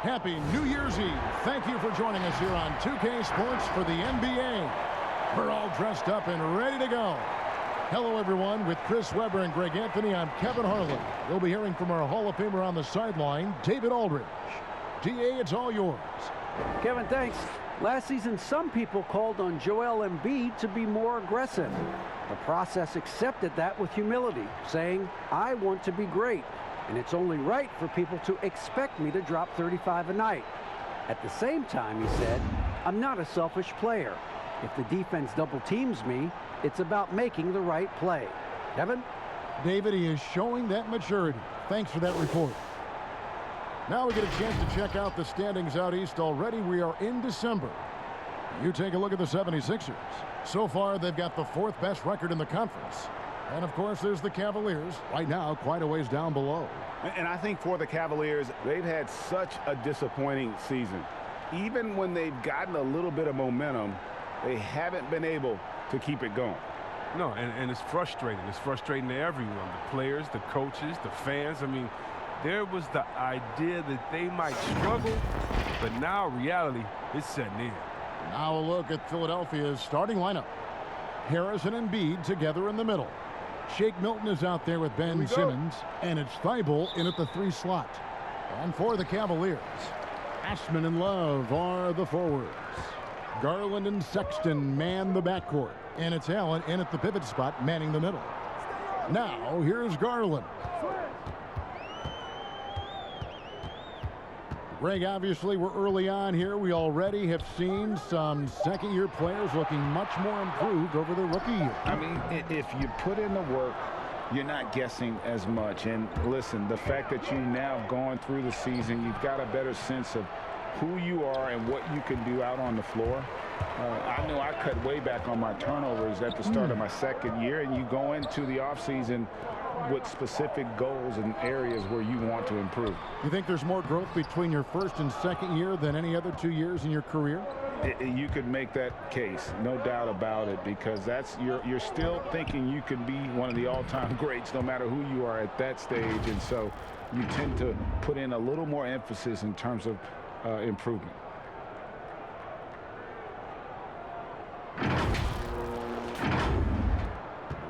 Happy New Year's Eve. Thank you for joining us here on 2K Sports for the NBA. We're all dressed up and ready to go. Hello, everyone. With Chris Webber and Greg Anthony, I'm Kevin Harlan. We'll be hearing from our Hall of Famer on the sideline, David Aldridge. DA, it's all yours. Kevin, thanks. Last season, some people called on Joel Embiid to be more aggressive. The process accepted that with humility, saying, I want to be great, and it's only right for people to expect me to drop 35 a night. At the same time, he said, I'm not a selfish player. If the defense double teams me, it's about making the right play. Kevin? David, he is showing that maturity. Thanks for that report. Now we get a chance to check out the standings out east already. We are in December. You take a look at the 76ers. So far, they've got the 4th best record in the conference. And, of course, there's the Cavaliers. Right now, quite a ways down below. And I think for the Cavaliers, they've had such a disappointing season. Even when they've gotten a little bit of momentum, they haven't been able to keep it going. No, and it's frustrating. It's frustrating to everyone, the players, the coaches, the fans. I mean, there was the idea that they might struggle, but now reality is setting in. Now a look at Philadelphia's starting lineup. Harris and Embiid together in the middle. Shake Milton is out there with Ben Simmons, and it's Thibault in at the 3 slot. And for the Cavaliers, Ashman and Love are the forwards. Garland and Sexton man the backcourt, and it's Allen in at the pivot spot manning the middle. Now here's Garland. Greg, obviously, we're early on here. We already have seen some second-year players looking much more improved over their rookie year. I mean, if you put in the work, you're not guessing as much. And listen, the fact that you now have gone through the season, you've got a better sense of who you are and what you can do out on the floor. I know I cut way back on my turnovers at the start of my second year, and you go into the offseason with specific goals and areas where you want to improve. You think there's more growth between your first and second year than any other 2 years in your career? You could make that case, no doubt about it, because that's you're still thinking you could be one of the all-time greats no matter who you are at that stage, and so you tend to put in a little more emphasis in terms of improvement.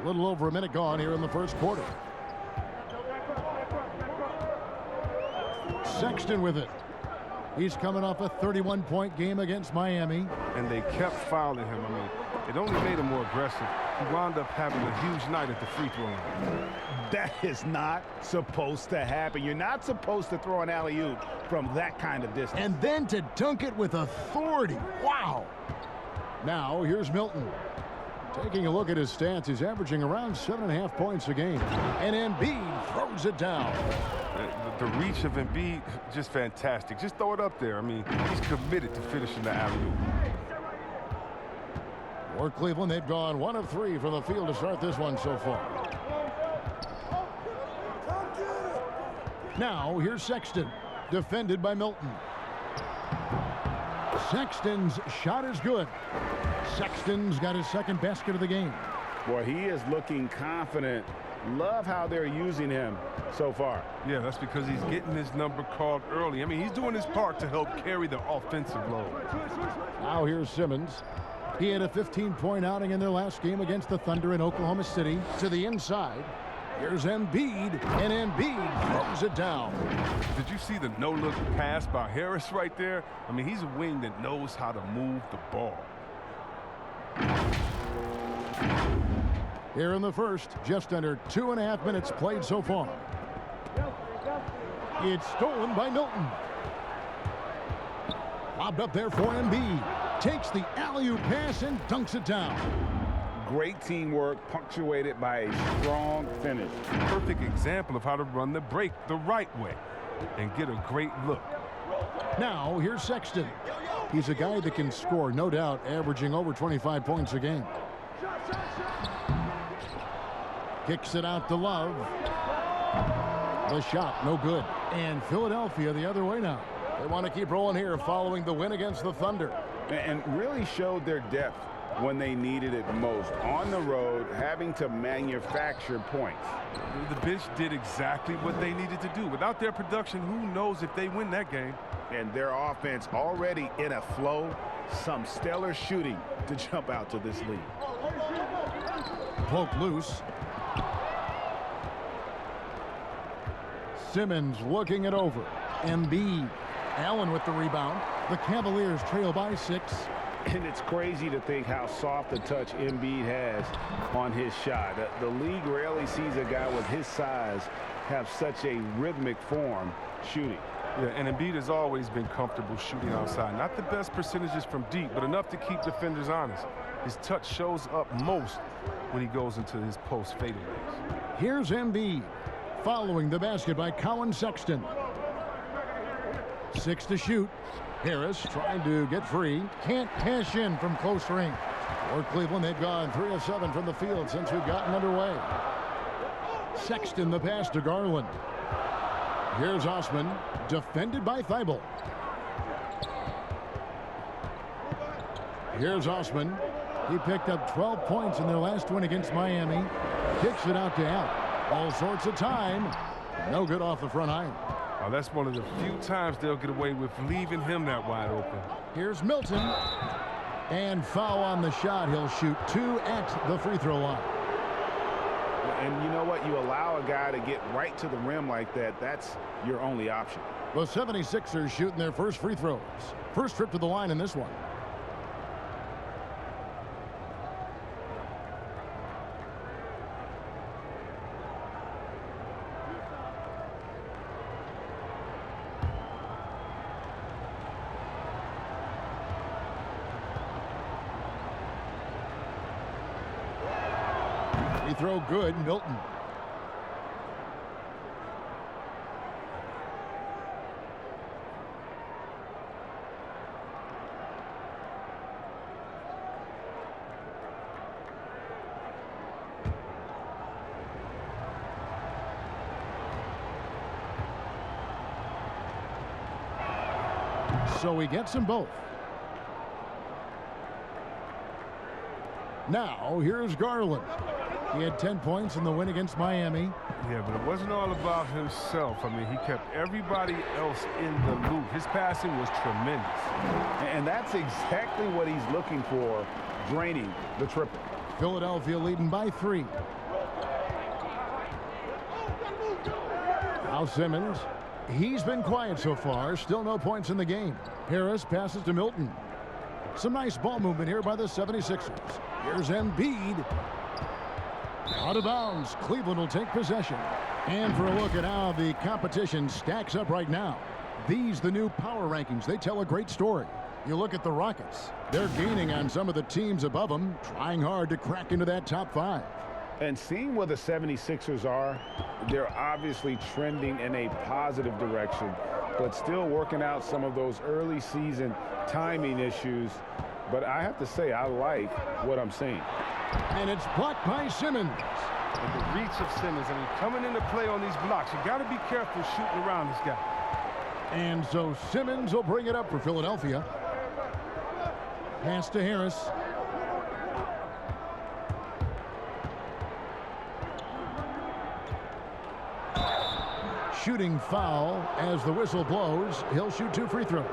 A little over a minute gone here in the first quarter. Sexton with it. He's coming off a 31-point game against Miami. And they kept fouling him. I mean, it only made him more aggressive. He wound up having a huge night at the free throw line. That is not supposed to happen. You're not supposed to throw an alley-oop from that kind of distance. And then to dunk it with authority. Wow. Now here's Milton. Taking a look at his stats, he's averaging around 7.5 points a game. And Embiid throws it down. The reach of Embiid, just fantastic. Just throw it up there. I mean, he's committed to finishing the alley-oop. For Cleveland, they've gone 1 of 3 from the field to start this one so far. Now, here's Sexton, defended by Milton. Sexton's shot is good. Sexton's got his second basket of the game. Boy, he is looking confident. Love how they're using him so far. Yeah, that's because he's getting his number called early. I mean, he's doing his part to help carry the offensive load. Now here's Simmons. He had a 15-point outing in their last game against the Thunder in Oklahoma City. To the inside. Here's Embiid, and Embiid throws it down. Did you see the no-look pass by Harris right there? I mean, he's a wing that knows how to move the ball. Here in the first, just under 2.5 minutes played so far. It's stolen by Milton. Lobbed up there for Embiid. Takes the alley-oop pass and dunks it down. Great teamwork, punctuated by a strong finish. Perfect example of how to run the break the right way and get a great look. Now, here's Sexton. He's a guy that can score, no doubt, averaging over 25 points a game. Kicks it out to Love. The shot, no good. And Philadelphia the other way now. They want to keep rolling here following the win against the Thunder. And really showed their depth when they needed it most. On the road, having to manufacture points. The bench did exactly what they needed to do. Without their production, who knows if they win that game? And their offense already in a flow. Some stellar shooting to jump out to this lead. Poke loose. Simmons looking it over. Embiid. Allen with the rebound. The Cavaliers trail by 6. And it's crazy to think how soft a touch Embiid has on his shot. The league rarely sees a guy with his size have such a rhythmic form shooting. Yeah, and Embiid has always been comfortable shooting outside. Not the best percentages from deep, but enough to keep defenders honest. His touch shows up most when he goes into his post fadeaways. Here's Embiid following the basket by Colin Sexton. 6 to shoot. Harris trying to get free. Can't cash in from close range. For Cleveland, they've gone 3 of 7 from the field since we've gotten underway. Sexton the pass to Garland. Here's Osman, defended by Thibault. Here's Osman. He picked up 12 points in their last win against Miami. Kicks it out to Allen. All sorts of time. No good off the front iron. Oh, that's one of the few times they'll get away with leaving him that wide open. Here's Milton. And foul on the shot. He'll shoot 2 at the free throw line. And you know what? You allow a guy to get right to the rim like that, that's your only option. The 76ers shooting their first free throws. First trip to the line in this one. Free throw good, Milton. So he gets them both. Now, here's Garland. He had 10 points in the win against Miami. Yeah, but it wasn't all about himself. I mean, he kept everybody else in the loop. His passing was tremendous. And that's exactly what he's looking for, draining the triple. Philadelphia leading by 3. Now Simmons. He's been quiet so far. Still no points in the game. Harris passes to Milton. Some nice ball movement here by the 76ers. Here's Embiid. Out of bounds. Cleveland will take possession. And for a look at how the competition stacks up right now. These, the new power rankings, they tell a great story. You look at the Rockets. They're gaining on some of the teams above them, trying hard to crack into that top 5. And seeing where the 76ers are, they're obviously trending in a positive direction, but still working out some of those early season timing issues. But I have to say, I like what I'm seeing. And it's blocked by Simmons. And the reach of Simmons, I mean, coming into play on these blocks, you got to be careful shooting around this guy. And so Simmons will bring it up for Philadelphia. Pass to Harris. Shooting foul as the whistle blows. He'll shoot 2 free throws.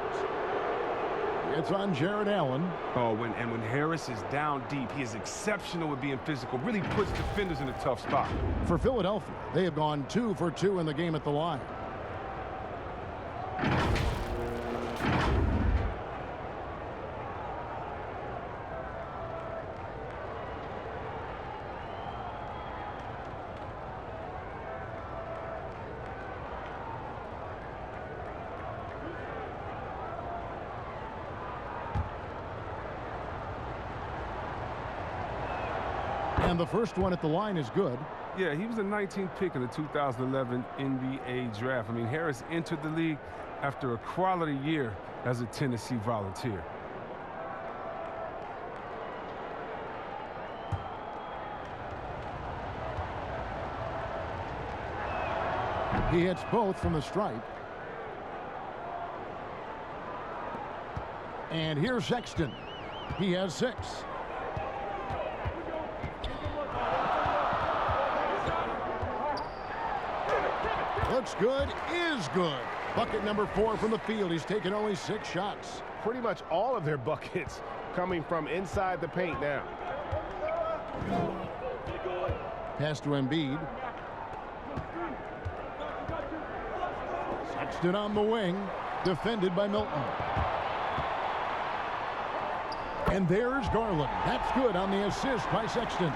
It's on Jared Allen. Oh, when Harris is down deep, he is exceptional at being physical. Really puts defenders in a tough spot. For Philadelphia, they have gone 2 for 2 in the game at the line. And the first one at the line is good. Yeah, he was the 19th pick in the 2011 NBA draft. I mean, Harris entered the league after a quality year as a Tennessee Volunteer. He hits both from the stripe. And here's Sexton. He has 6. Looks good, is good. Bucket number 4 from the field. He's taken only 6 shots. Pretty much all of their buckets coming from inside the paint now. Pass to Embiid. Sexton on the wing. Defended by Milton. And there's Garland. That's good on the assist by Sexton.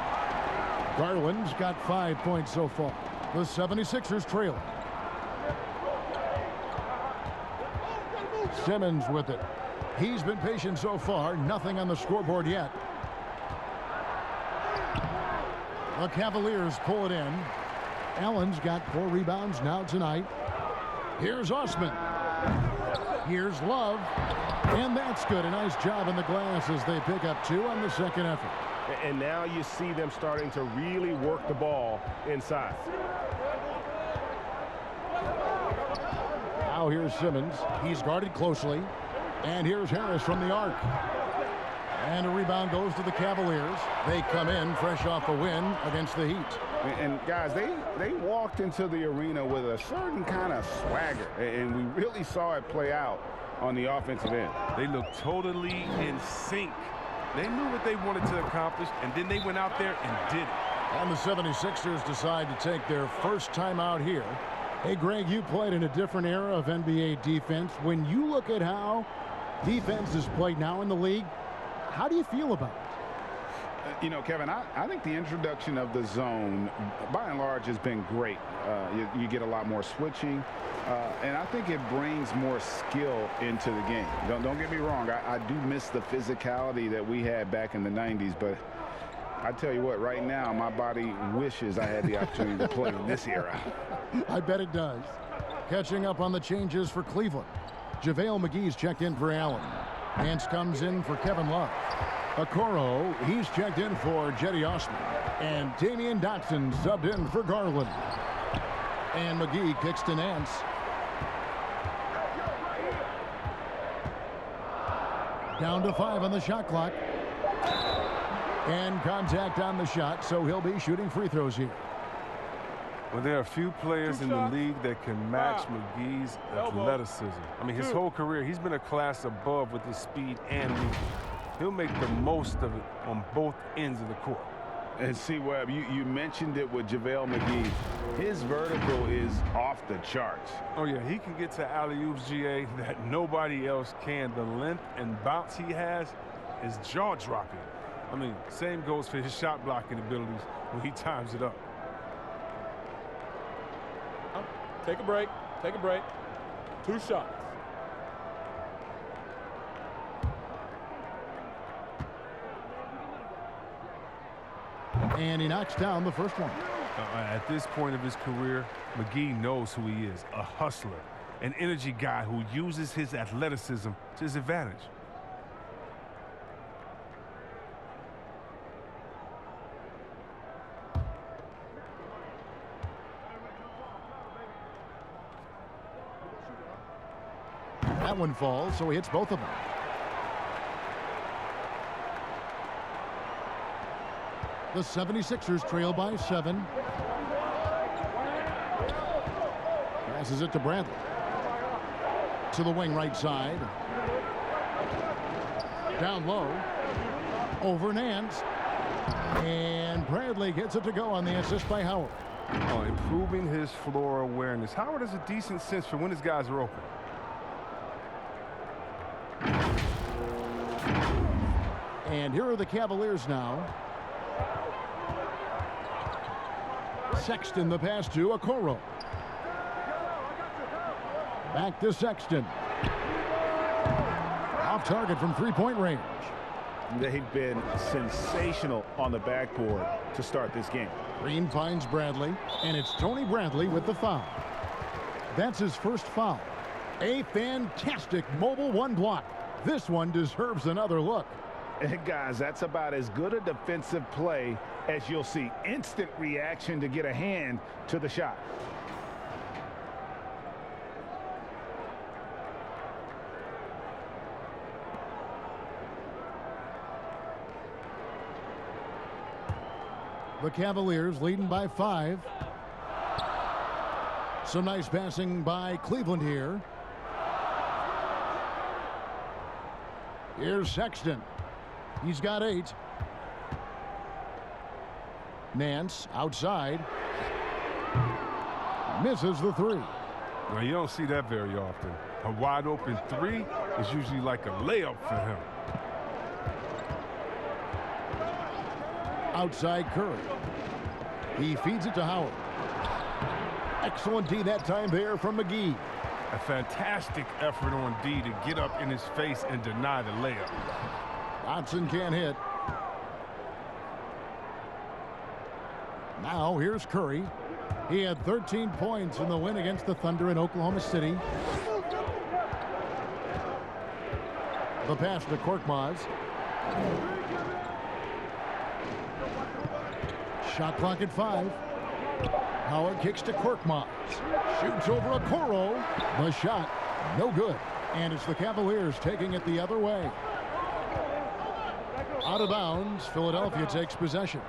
Garland's got 5 points so far. The 76ers trail. Simmons with it. He's been patient so far. Nothing on the scoreboard yet. The Cavaliers pull it in. Allen's got 4 rebounds now tonight. Here's Osman. Here's Love. And that's good. A nice job in the glass as they pick up 2 on the second effort. And now you see them starting to really work the ball inside. Now here's Simmons. He's guarded closely. And here's Harris from the arc. And a rebound goes to the Cavaliers. They come in fresh off a win against the Heat. And guys, they walked into the arena with a certain kind of swagger. And we really saw it play out on the offensive end. They looked totally in sync. They knew what they wanted to accomplish, and then they went out there and did it. And the 76ers decide to take their first time out here. Hey, Greg, you played in a different era of NBA defense. When you look at how defense is played now in the league, how do you feel about it? You know, Kevin, I think the introduction of the zone, by and large, has been great. You get a lot more switching, and I think it brings more skill into the game. Don't get me wrong. I do miss the physicality that we had back in the 90s, but I tell you what, right now, my body wishes I had the opportunity to play in this era. I bet it does. Catching up on the changes for Cleveland. JaVale McGee's checked in for Allen. Nance comes in for Kevin Love. Okoro, he's checked in for Jetty Osman. And Damian Dotson subbed in for Garland. And McGee kicks to Nance. Down to 5 on the shot clock. And contact on the shot, so he'll be shooting free throws here. Well, there are a few players in the league that can match McGee's athleticism. I mean, his whole career, he's been a class above with his speed and reach. He'll make the most of it on both ends of the court. And see, Webb, you mentioned it with JaVale McGee. His vertical is off the charts. Oh, yeah, he can get to alley-oops, GA, that nobody else can. The length and bounce he has is jaw-dropping. I mean, same goes for his shot blocking abilities when he times it up. Take a break. Take a break. 2 shots. And he knocks down the first one. At this point of his career, McGee knows who he is, a hustler, an energy guy who uses his athleticism to his advantage. That one falls, so he hits both of them. The 76ers trail by 7. Passes it to Bradley. To the wing right side. Down low. Over Nance. And Bradley gets it to go on the assist by Howard. Oh, improving his floor awareness. Howard has a decent sense for when his guys are open. And here are the Cavaliers now. Sexton the pass to Okoro. Back to Sexton. Off target from three-point range. They've been sensational on the backboard to start this game. Green finds Bradley, and it's Tony Bradley with the foul. That's his first foul. A fantastic mobile 1 block. This one deserves another look. And guys, that's about as good a defensive play as you'll see. Instant reaction to get a hand to the shot. The Cavaliers leading by 5. Some nice passing by Cleveland here. Here's Sexton. He's got 8. Nance outside. Misses the 3. Well, you don't see that very often. A wide open 3 is usually like a layup for him. Outside Curry. He feeds it to Howard. Excellent D that time there from McGee. A fantastic effort on D to get up in his face and deny the layup. Dotson can't hit. Now here's Curry. He had 13 points in the win against the Thunder in Oklahoma City. The pass to Korkmaz. Shot clock at 5. Howard kicks to Korkmaz. Shoots over Okoro. The shot, no good. And it's the Cavaliers taking it the other way. Out of bounds, Philadelphia takes possession.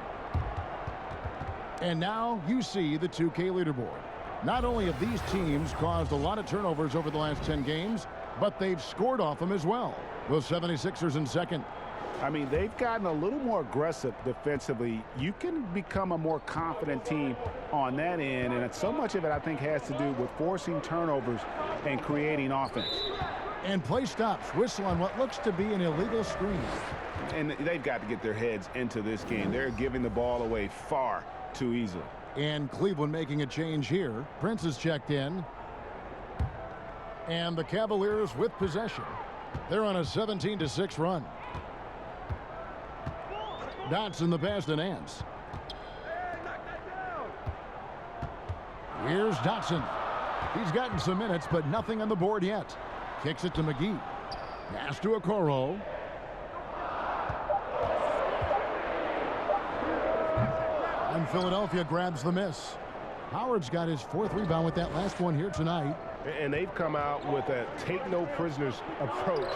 And now you see the 2K leaderboard. Not only have these teams caused a lot of turnovers over the last 10 games, but they've scored off them as well. The 76ers in second. I mean, they've gotten a little more aggressive defensively. You can become a more confident team on that end, and so much of it, I think, has to do with forcing turnovers and creating offense. And play stops. Whistle on what looks to be an illegal screen. And they've got to get their heads into this game. They're giving the ball away far too easily. And Cleveland making a change here. Prince is checked in. And the Cavaliers with possession. They're on a 17-6 run. Dotson the pass to Nance. Here's Dotson. He's gotten some minutes, but nothing on the board yet. Kicks it to McGee. Pass to Okoro. And Philadelphia grabs the miss. Howard's got his 4th rebound with that last one here tonight. And they've come out with a take-no-prisoners approach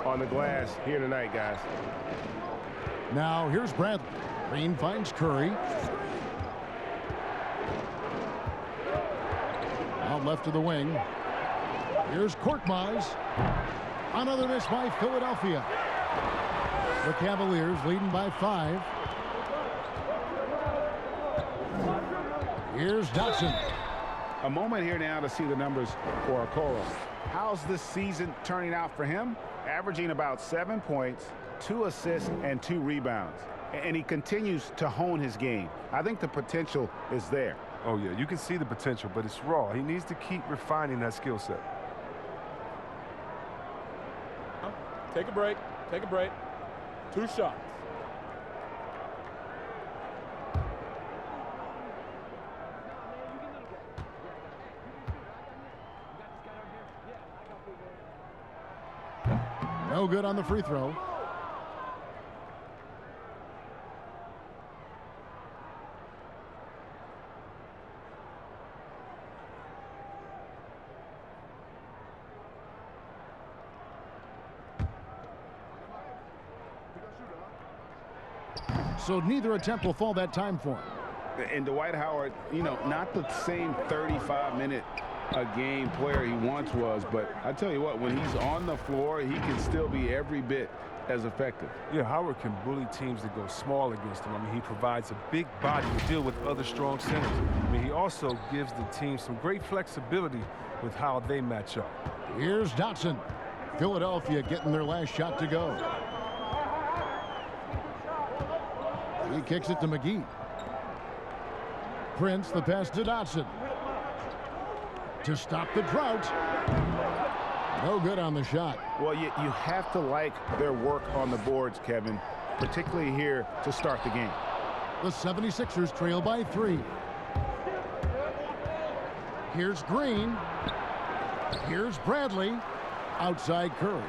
on the glass here tonight, guys. Now here's Bradley. Green finds Curry. Out left to the wing. Here's Korkmaz. Another miss by Philadelphia. The Cavaliers leading by 5. Here's Dotson. A moment here now to see the numbers for Okoro. How's this season turning out for him? Averaging about 7 points, 2 assists, and 2 rebounds. And he continues to hone his game. I think the potential is there. Oh, yeah, you can see the potential, but it's raw. He needs to keep refining that skill set. Take a break. Take a break. 2 shots. No good on the free throw. So neither attempt will fall that time for him. And Dwight Howard, you know, not the same 35-minute a game player he once was, but I tell you what, when he's on the floor, he can still be every bit as effective. Yeah, Howard can bully teams that go small against him. I mean, he provides a big body to deal with other strong centers. I mean, he also gives the team some great flexibility with how they match up. Here's Dotson. Philadelphia getting their last shot to go. He kicks it to McGee. Prince, the pass to Dotson. To stop the drought. No good on the shot. Well, you have to like their work on the boards, Kevin, particularly here to start the game. The 76ers trail by 3. Here's Green. Here's Bradley. Outside Curry.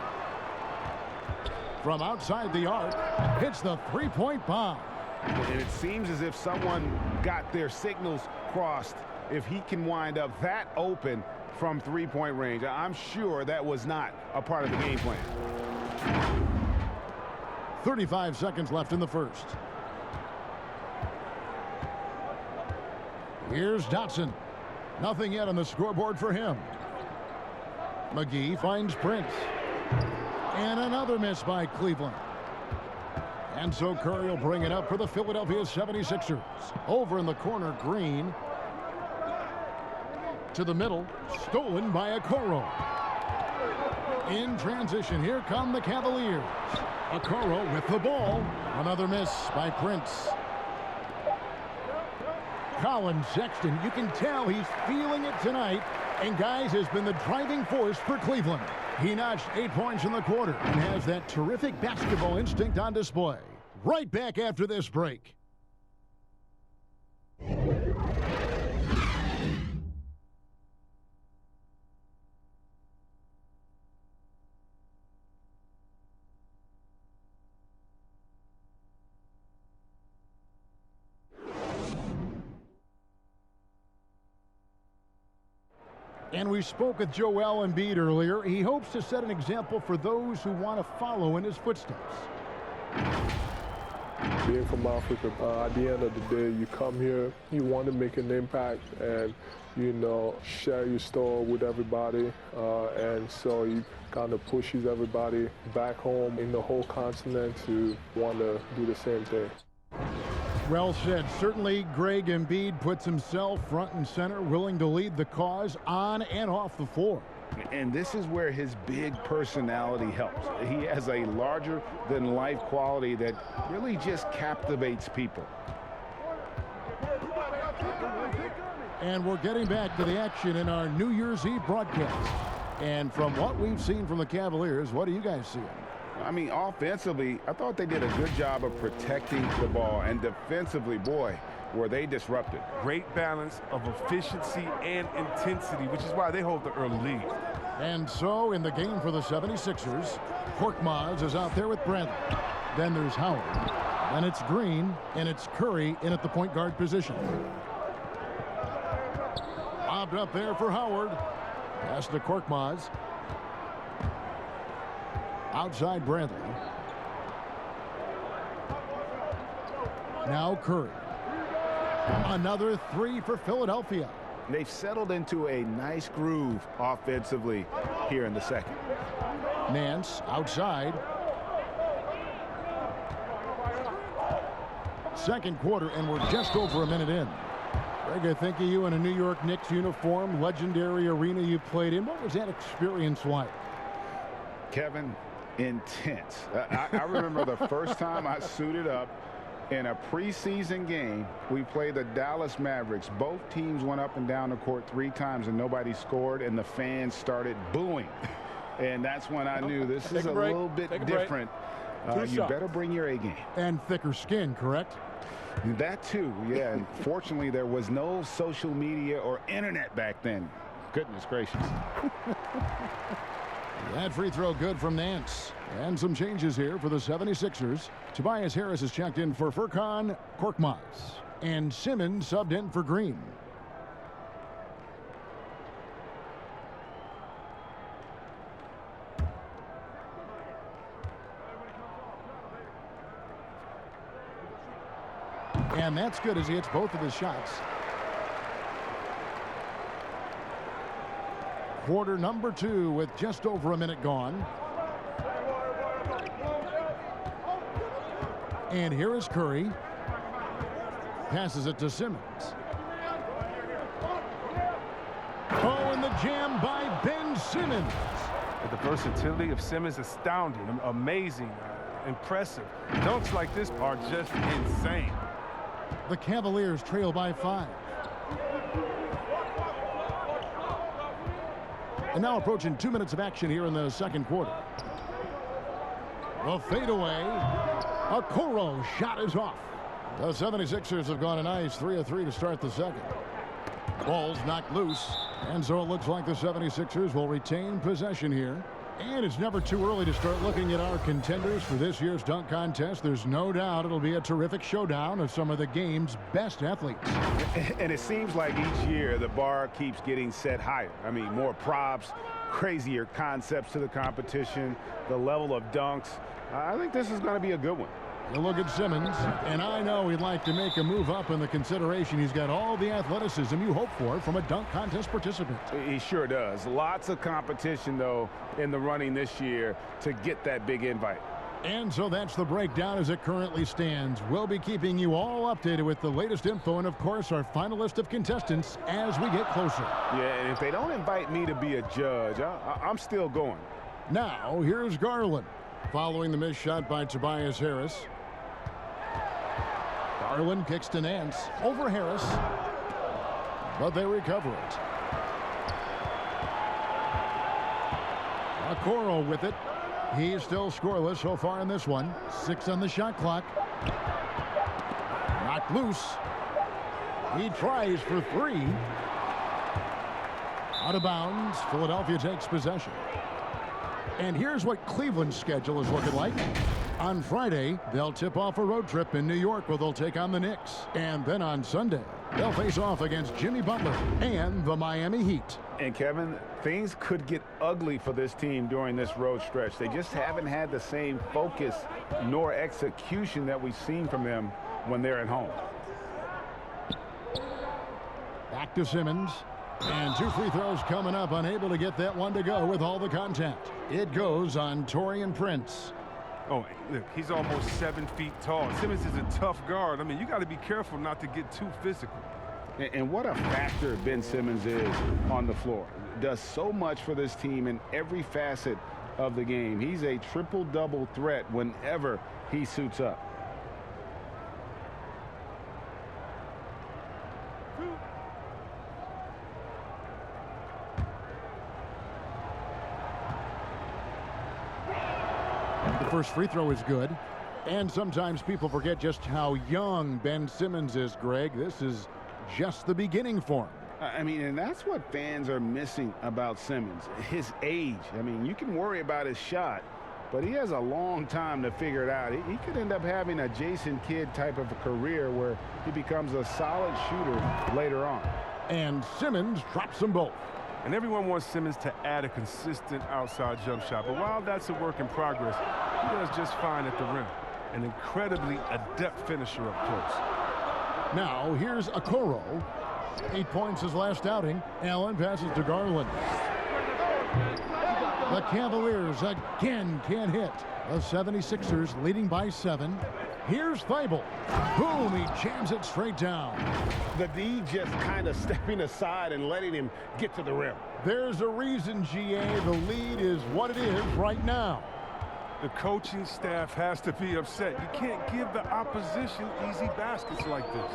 From outside the arc, hits the three-point bomb. And it seems as if someone got their signals crossed. If he can wind up that open from three-point range, I'm sure that was not a part of the game plan. 35 seconds left in the first. Here's Dotson. Nothing yet on the scoreboard for him. McGee finds Prince. And another miss by Cleveland. And so Curry will bring it up for the Philadelphia 76ers. Over in the corner, Green. To the middle, stolen by Okoro. In transition, here come the Cavaliers. Okoro with the ball. Another miss by Prince. Colin Sexton, you can tell he's feeling it tonight. And, guys, has been the driving force for Cleveland. He notched 8 points in the quarter and has that terrific basketball instinct on display. Right back after this break. And we spoke with Joel Embiid earlier. He hopes to set an example for those who want to follow in his footsteps. Being from Africa, at the end of the day, you come here, you want to make an impact and, you know, share your story with everybody. And so it kind of pushes everybody back home in the whole continent to want to do the same thing. Well said. Certainly, Greg Embiid puts himself front and center, willing to lead the cause on and off the floor. And this is where his big personality helps. He has a larger-than-life quality that really just captivates people. And we're getting back to the action in our New Year's Eve broadcast. And from what we've seen from the Cavaliers, what are you guys seeing? I mean, offensively, I thought they did a good job of protecting the ball. And defensively, boy, were they disrupted. Great balance of efficiency and intensity, which is why they hold the early lead. And so in the game for the 76ers, Korkmaz is out there with Bradley. Then there's Howard. And it's Green, and it's Curry in at the point guard position. Lobbed up there for Howard. Pass to Korkmaz. Outside Bradley. Now Curry. Another three for Philadelphia. They've settled into a nice groove offensively here in the second. Nance outside. Second quarter, and we're just over a minute in. Greg, I think of you in a New York Knicks uniform, legendary arena you played in. What was that experience like? Kevin, intense. I remember the first time I suited up in a preseason game. We played the Dallas Mavericks. Both teams went up and down the court 3 times and nobody scored, and the fans started booing. And that's when I knew this is a little bit different. You better bring your A game. And thicker skin, correct? That too, yeah. And fortunately, there was no social media or internet back then. Goodness gracious. That free throw good from Nance. And some changes here for the 76ers. Tobias Harris is checked in for Furkan Korkmaz. And Simmons subbed in for Green. And that's good as he hits both of his shots. Quarter number 2 with just over a minute gone. And here is Curry. Passes it to Simmons. Oh, and the jam by Ben Simmons. The versatility of Simmons, astounding, amazing, impressive. Dunks like this are just insane. The Cavaliers trail by 5. And now approaching 2 minutes of action here in the second quarter. The fadeaway. Okoro shot is off. The 76ers have gone a nice 3 of 3 to start the second. Ball's knocked loose. And so it looks like the 76ers will retain possession here. And it's never too early to start looking at our contenders for this year's dunk contest. There's no doubt it'll be a terrific showdown of some of the game's best athletes. And it seems like each year the bar keeps getting set higher. I mean, more props, crazier concepts to the competition, the level of dunks. I think this is going to be a good one. You look at Simmons, and I know he'd like to make a move up in the consideration. He's got all the athleticism you hope for from a dunk contest participant. He sure does. Lots of competition, though, in the running this year to get that big invite. And so that's the breakdown as it currently stands. We'll be keeping you all updated with the latest info and, of course, our final list of contestants as we get closer. Yeah, and if they don't invite me to be a judge, I'm still going. Now, here's Garland. Following the missed shot by Tobias Harris. Garland kicks to Nance. Over Harris. But they recover it. Okoro with it. He's still scoreless so far in this one. 6 on the shot clock. Knocked loose. He tries for 3. Out of bounds. Philadelphia takes possession. And here's what Cleveland's schedule is looking like. On Friday, they'll tip off a road trip in New York where they'll take on the Knicks. And then on Sunday, they'll face off against Jimmy Butler and the Miami Heat. And Kevin, things could get ugly for this team during this road stretch. They just haven't had the same focus nor execution that we've seen from them when they're at home. Back to Simmons. And 2 free throws coming up, unable to get that one to go with all the contact. It goes on Taurean Prince. Oh, look, he's almost 7 feet tall. Simmons is a tough guard. I mean, you got to be careful not to get too physical. And what a factor Ben Simmons is on the floor. Does so much for this team in every facet of the game. He's a triple-double threat whenever he suits up. The first free throw is good. And sometimes people forget just how young Ben Simmons is, Greg. This is just the beginning for him. I mean, and that's what fans are missing about Simmons, his age. I mean, you can worry about his shot, but he has a long time to figure it out. He could end up having a Jason Kidd type of a career where he becomes a solid shooter later on. And Simmons drops them both. And everyone wants Simmons to add a consistent outside jump shot. But while that's a work in progress, he does just fine at the rim. An incredibly adept finisher up close. Now, here's Okoro. 8 points his last outing. Allen passes to Garland. The Cavaliers again can't hit. The 76ers leading by 7. Here's Thibault. Boom, he jams it straight down. The D just kind of stepping aside and letting him get to the rim. There's a reason, GA. The lead is what it is right now. The coaching staff has to be upset. You can't give the opposition easy baskets like this.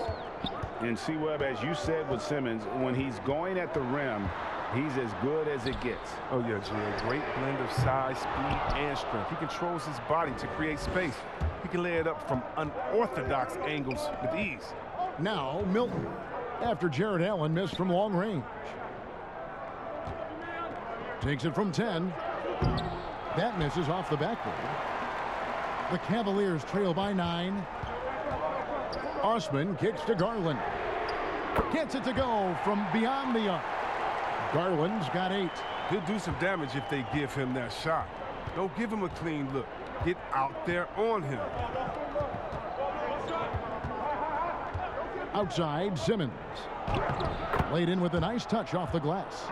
And C-Web, as you said with Simmons, when he's going at the rim, he's as good as it gets. Oh, yeah, Jay. Great blend of size, speed, and strength. He controls his body to create space. He can lay it up from unorthodox angles with ease. Now, Milton, after Jared Allen missed from long range. Takes it from 10. That misses off the backboard. The Cavaliers trail by 9. Osman kicks to Garland. Gets it to go from beyond the arc. Garland's got 8. He'll do some damage if they give him that shot. Don't give him a clean look. Get out there on him. Outside, Simmons. Laid in with a nice touch off the glass.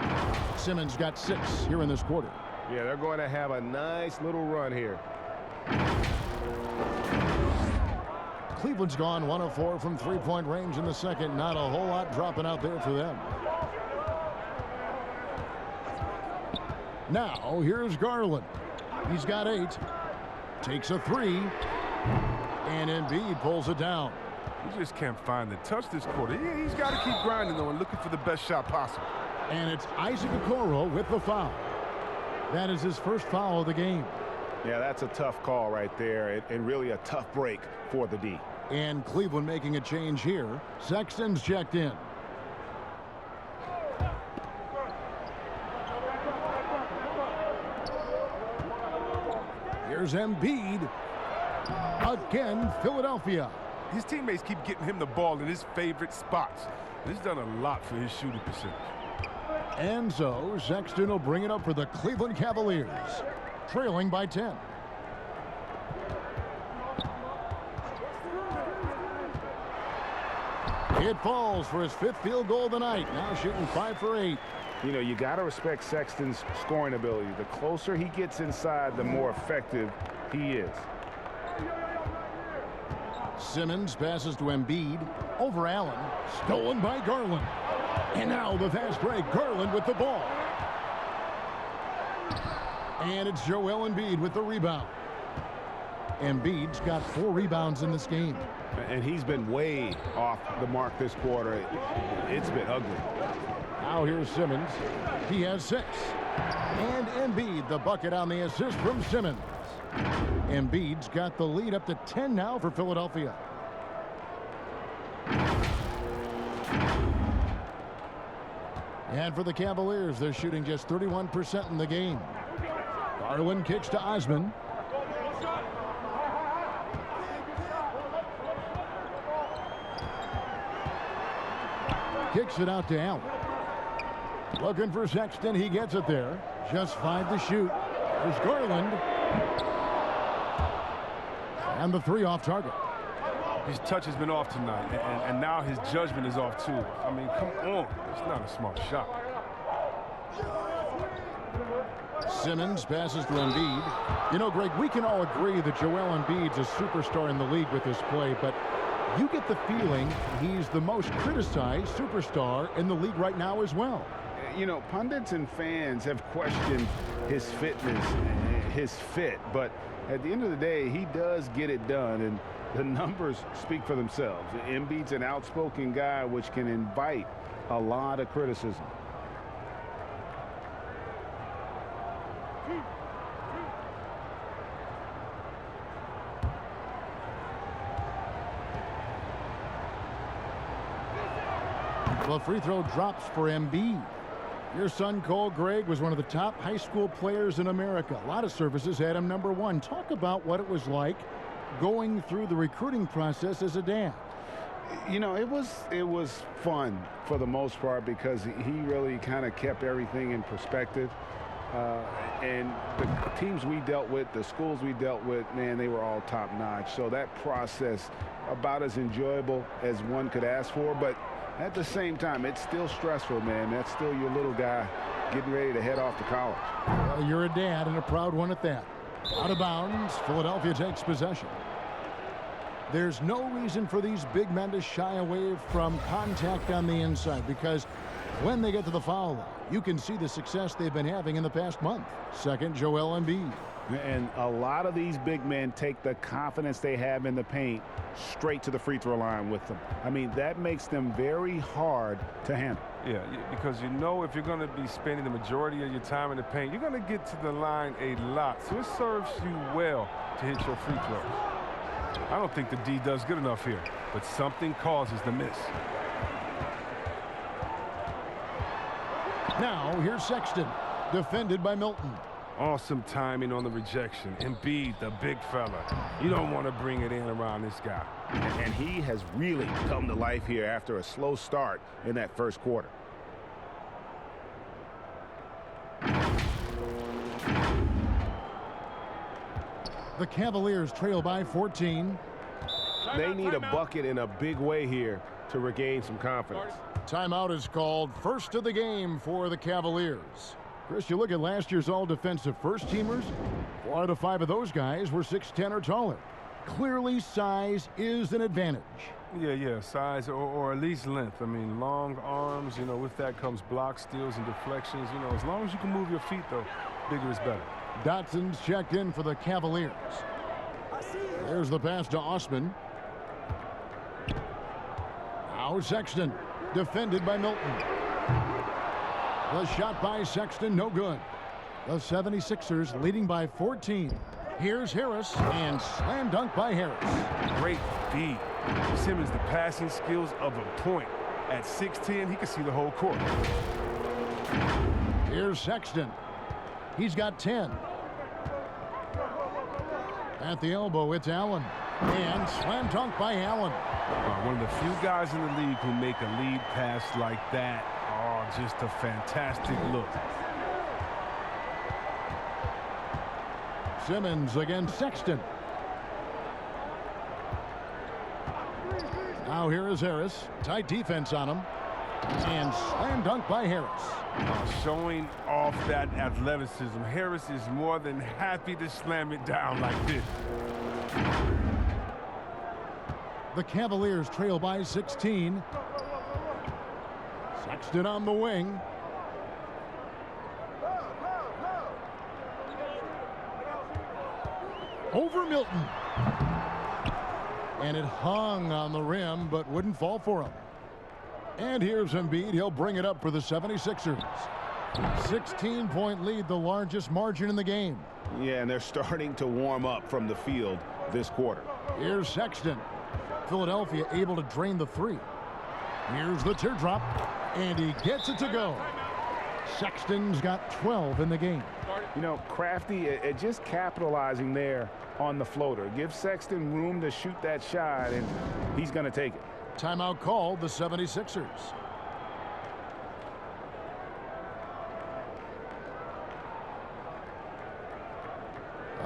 Simmons got 6 here in this quarter. Yeah, they're going to have a nice little run here. Cleveland's gone 1 of 4 from three-point range in the second. Not a whole lot dropping out there for them. Now, here's Garland. He's got 8. Takes a 3. And Embiid pulls it down. You just can't find the touch this quarter. Yeah, he's got to keep grinding, though, and looking for the best shot possible. And it's Isaac Okoro with the foul. That is his first foul of the game. Yeah, that's a tough call right there, and really a tough break for the D. And Cleveland making a change here. Sexton's checked in. Here's Embiid. Again, Philadelphia. His teammates keep getting him the ball in his favorite spots. This has done a lot for his shooting percentage. And so Sexton will bring it up for the Cleveland Cavaliers, trailing by 10. It falls for his 5th field goal of the night. Now shooting 5 for 8. You know, you got to respect Sexton's scoring ability. The closer he gets inside, the more effective he is. Simmons passes to Embiid. Over Allen. Stolen by Garland. And now the fast break. Garland with the ball. And it's Joel Embiid with the rebound. Embiid's got 4 rebounds in this game. And he's been way off the mark this quarter. It's been ugly. Now here's Simmons. He has 6. And Embiid, the bucket on the assist from Simmons. Embiid's got the lead up to 10 now for Philadelphia. And for the Cavaliers, they're shooting just 31% in the game. Garland kicks to Osman. Kicks it out to Allen. Looking for Sexton. He gets it there. Just 5 to shoot. There's Garland. And the 3 off target. His touch has been off tonight, and now his judgment is off too. I mean, come on. It's not a smart shot. Simmons passes to Embiid. You know, Greg, we can all agree that Joel Embiid's a superstar in the league with his play, but you get the feeling he's the most criticized superstar in the league right now as well. You know, pundits and fans have questioned his fitness, his fit, but at the end of the day, he does get it done, and the numbers speak for themselves. Embiid's an outspoken guy, which can invite a lot of criticism. Well, free throw drops for Embiid. Your son, Cole Gregg, was one of the top high school players in America. A lot of services had him number 1. Talk about what it was like going through the recruiting process as a dad. You know, it was fun for the most part because he really kind of kept everything in perspective. And the teams we dealt with, the schools we dealt with, man, they were all top notch. So that process about as enjoyable as one could ask for. But at the same time, it's still stressful, man. That's still your little guy getting ready to head off to college. Well, you're a dad and a proud one at that. Out of bounds, Philadelphia takes possession. There's no reason for these big men to shy away from contact on the inside because when they get to the foul line, you can see the success they've been having in the past month. Second, Joel Embiid. And a lot of these big men take the confidence they have in the paint straight to the free throw line with them. I mean, that makes them very hard to handle. Yeah, because you know if you're going to be spending the majority of your time in the paint, you're going to get to the line a lot. So it serves you well to hit your free throws. I don't think the D does good enough here, but something causes the miss. Now, here's Sexton, defended by Milton. Awesome timing on the rejection. Embiid, the big fella. You don't want to bring it in around this guy. And he has really come to life here after a slow start in that first quarter. The Cavaliers trail by 14. They need a bucket in a big way here to regain some confidence. Timeout is called. First of the game for the Cavaliers. Chris, you look at last year's all-defensive first-teamers. 4 out of 5 of those guys were 6'10" or taller. Clearly, size is an advantage. Yeah, size or at least length. I mean, long arms, you know, with that comes block steals and deflections. You know, as long as you can move your feet, though, bigger is better. Dotson's checked in for the Cavaliers. There's the pass to Osman. Now Sexton, defended by Milton. The shot by Sexton, no good. The 76ers leading by 14. Here's Harris, and slam dunk by Harris. Great feed. Simmons, the passing skills of a point. At 6'10", he can see the whole court. Here's Sexton. He's got 10. At the elbow, it's Allen. And slam dunk by Allen. One of the few guys in the league who make a lead pass like that. Oh, just a fantastic look. Simmons against Sexton. Now here is Harris. Tight defense on him. And slam dunk by Harris. Showing off that athleticism. Harris is more than happy to slam it down like this. The Cavaliers trail by 16. Sexton on the wing. Over Milton. And it hung on the rim, but wouldn't fall for him. And here's Embiid. He'll bring it up for the 76ers. 16-point lead, the largest margin in the game. Yeah, and they're starting to warm up from the field this quarter. Here's Sexton. Philadelphia able to drain the three. Here's the teardrop, and he gets it to go. Sexton's got 12 in the game. You know, Crafty just capitalizing there on the floater. Give Sexton room to shoot that shot, and he's going to take it. Timeout called, the 76ers.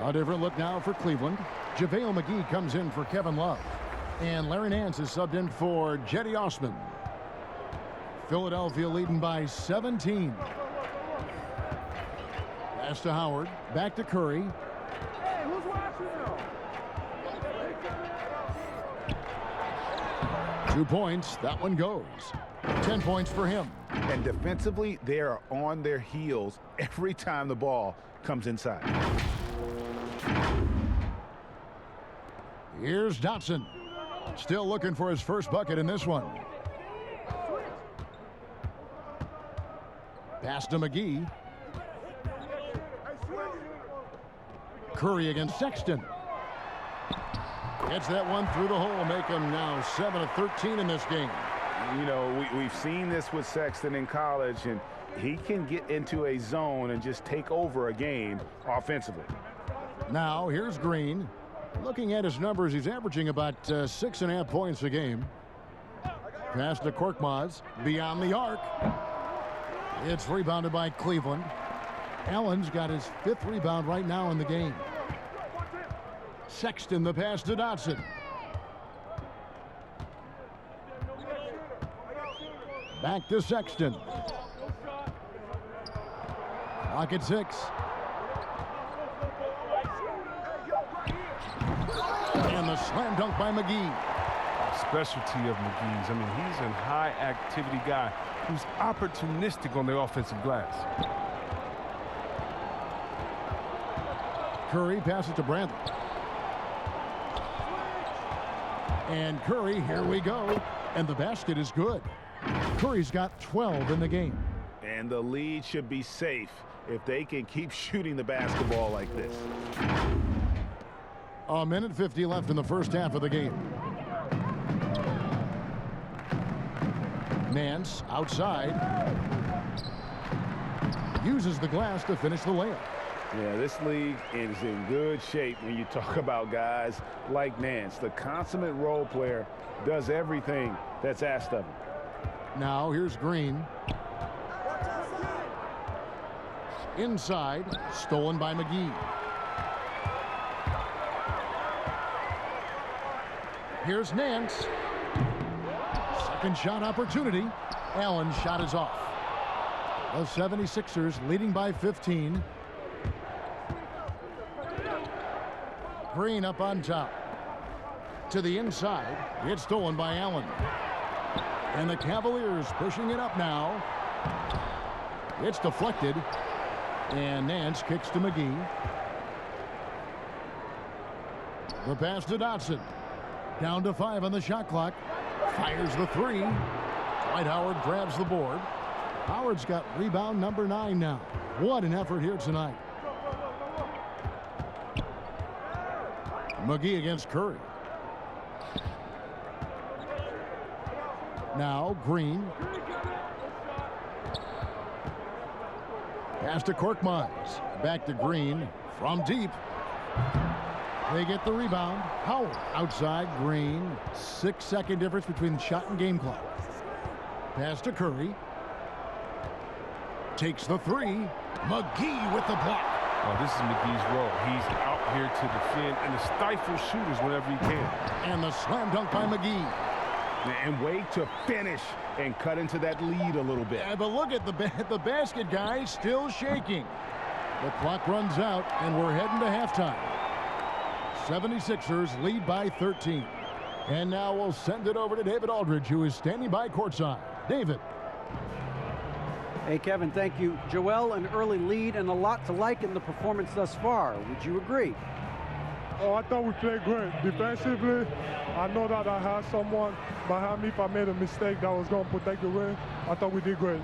A different look now for Cleveland. JaVale McGee comes in for Kevin Love. And Larry Nance is subbed in for Jetty Osman. Philadelphia leading by 17. Pass to Howard. Back to Curry. Hey, who's watching now? 2 points. That one goes. 10 points for him. And defensively, they are on their heels every time the ball comes inside. Here's Dotson. Still looking for his first bucket in this one. Pass to McGee. Curry against Sexton. Gets that one through the hole, make him now 7 of 13 in this game. You know, we've seen this with Sexton in college, and he can get into a zone and just take over a game offensively. Now, here's Green. Looking at his numbers, he's averaging about 6.5 points a game. Pass to Korkmaz, beyond the arc. It's rebounded by Cleveland. Allen's got his 5th rebound right now in the game. Sexton, the pass to Dotson. Back to Sexton. Clock at 6. And the slam dunk by McGee. Specialty of McGee's. I mean, he's a high activity guy who's opportunistic on the offensive glass. Curry passes to Bradley. And Curry, here we go. And the basket is good. Curry's got 12 in the game. And the lead should be safe if they can keep shooting the basketball like this. A minute 50 left in the first half of the game. Nance outside. Uses the glass to finish the layup. Yeah, this league is in good shape when you talk about guys like Nance. The consummate role player does everything that's asked of him. Now here's Green. Inside, stolen by McGee. Here's Nance. Second shot opportunity. Allen's shot is off. The 76ers leading by 15. Green up on top. To the inside. It's stolen by Allen. And the Cavaliers pushing it up now. It's deflected. And Nance kicks to McGee. The pass to Dotson. Down to 5 on the shot clock. Fires the 3. Dwight Howard grabs the board. Howard's got rebound number 9 now. What an effort here tonight. McGee against Curry. Now Green. Pass to Korkmaz. Back to Green from deep. They get the rebound. Howard outside. Green. 6-second difference between shot and game clock. Pass to Curry. Takes the 3. McGee with the block. Oh, this is McGee's role. He's out here to defend and to stifle shooters whenever he can. And the slam dunk by McGee. And wait to finish and cut into that lead a little bit. Yeah, but look at the basket guy still shaking. The clock runs out, and we're heading to halftime. 76ers lead by 13. And now we'll send it over to David Aldridge, who is standing by courtside. David. Hey, Kevin, thank you. Joel, an early lead and a lot to like in the performance thus far. Would you agree? Oh, I thought we played great. Defensively, I know that I had someone behind me if I made a mistake that was going to protect the rim. I thought we did great.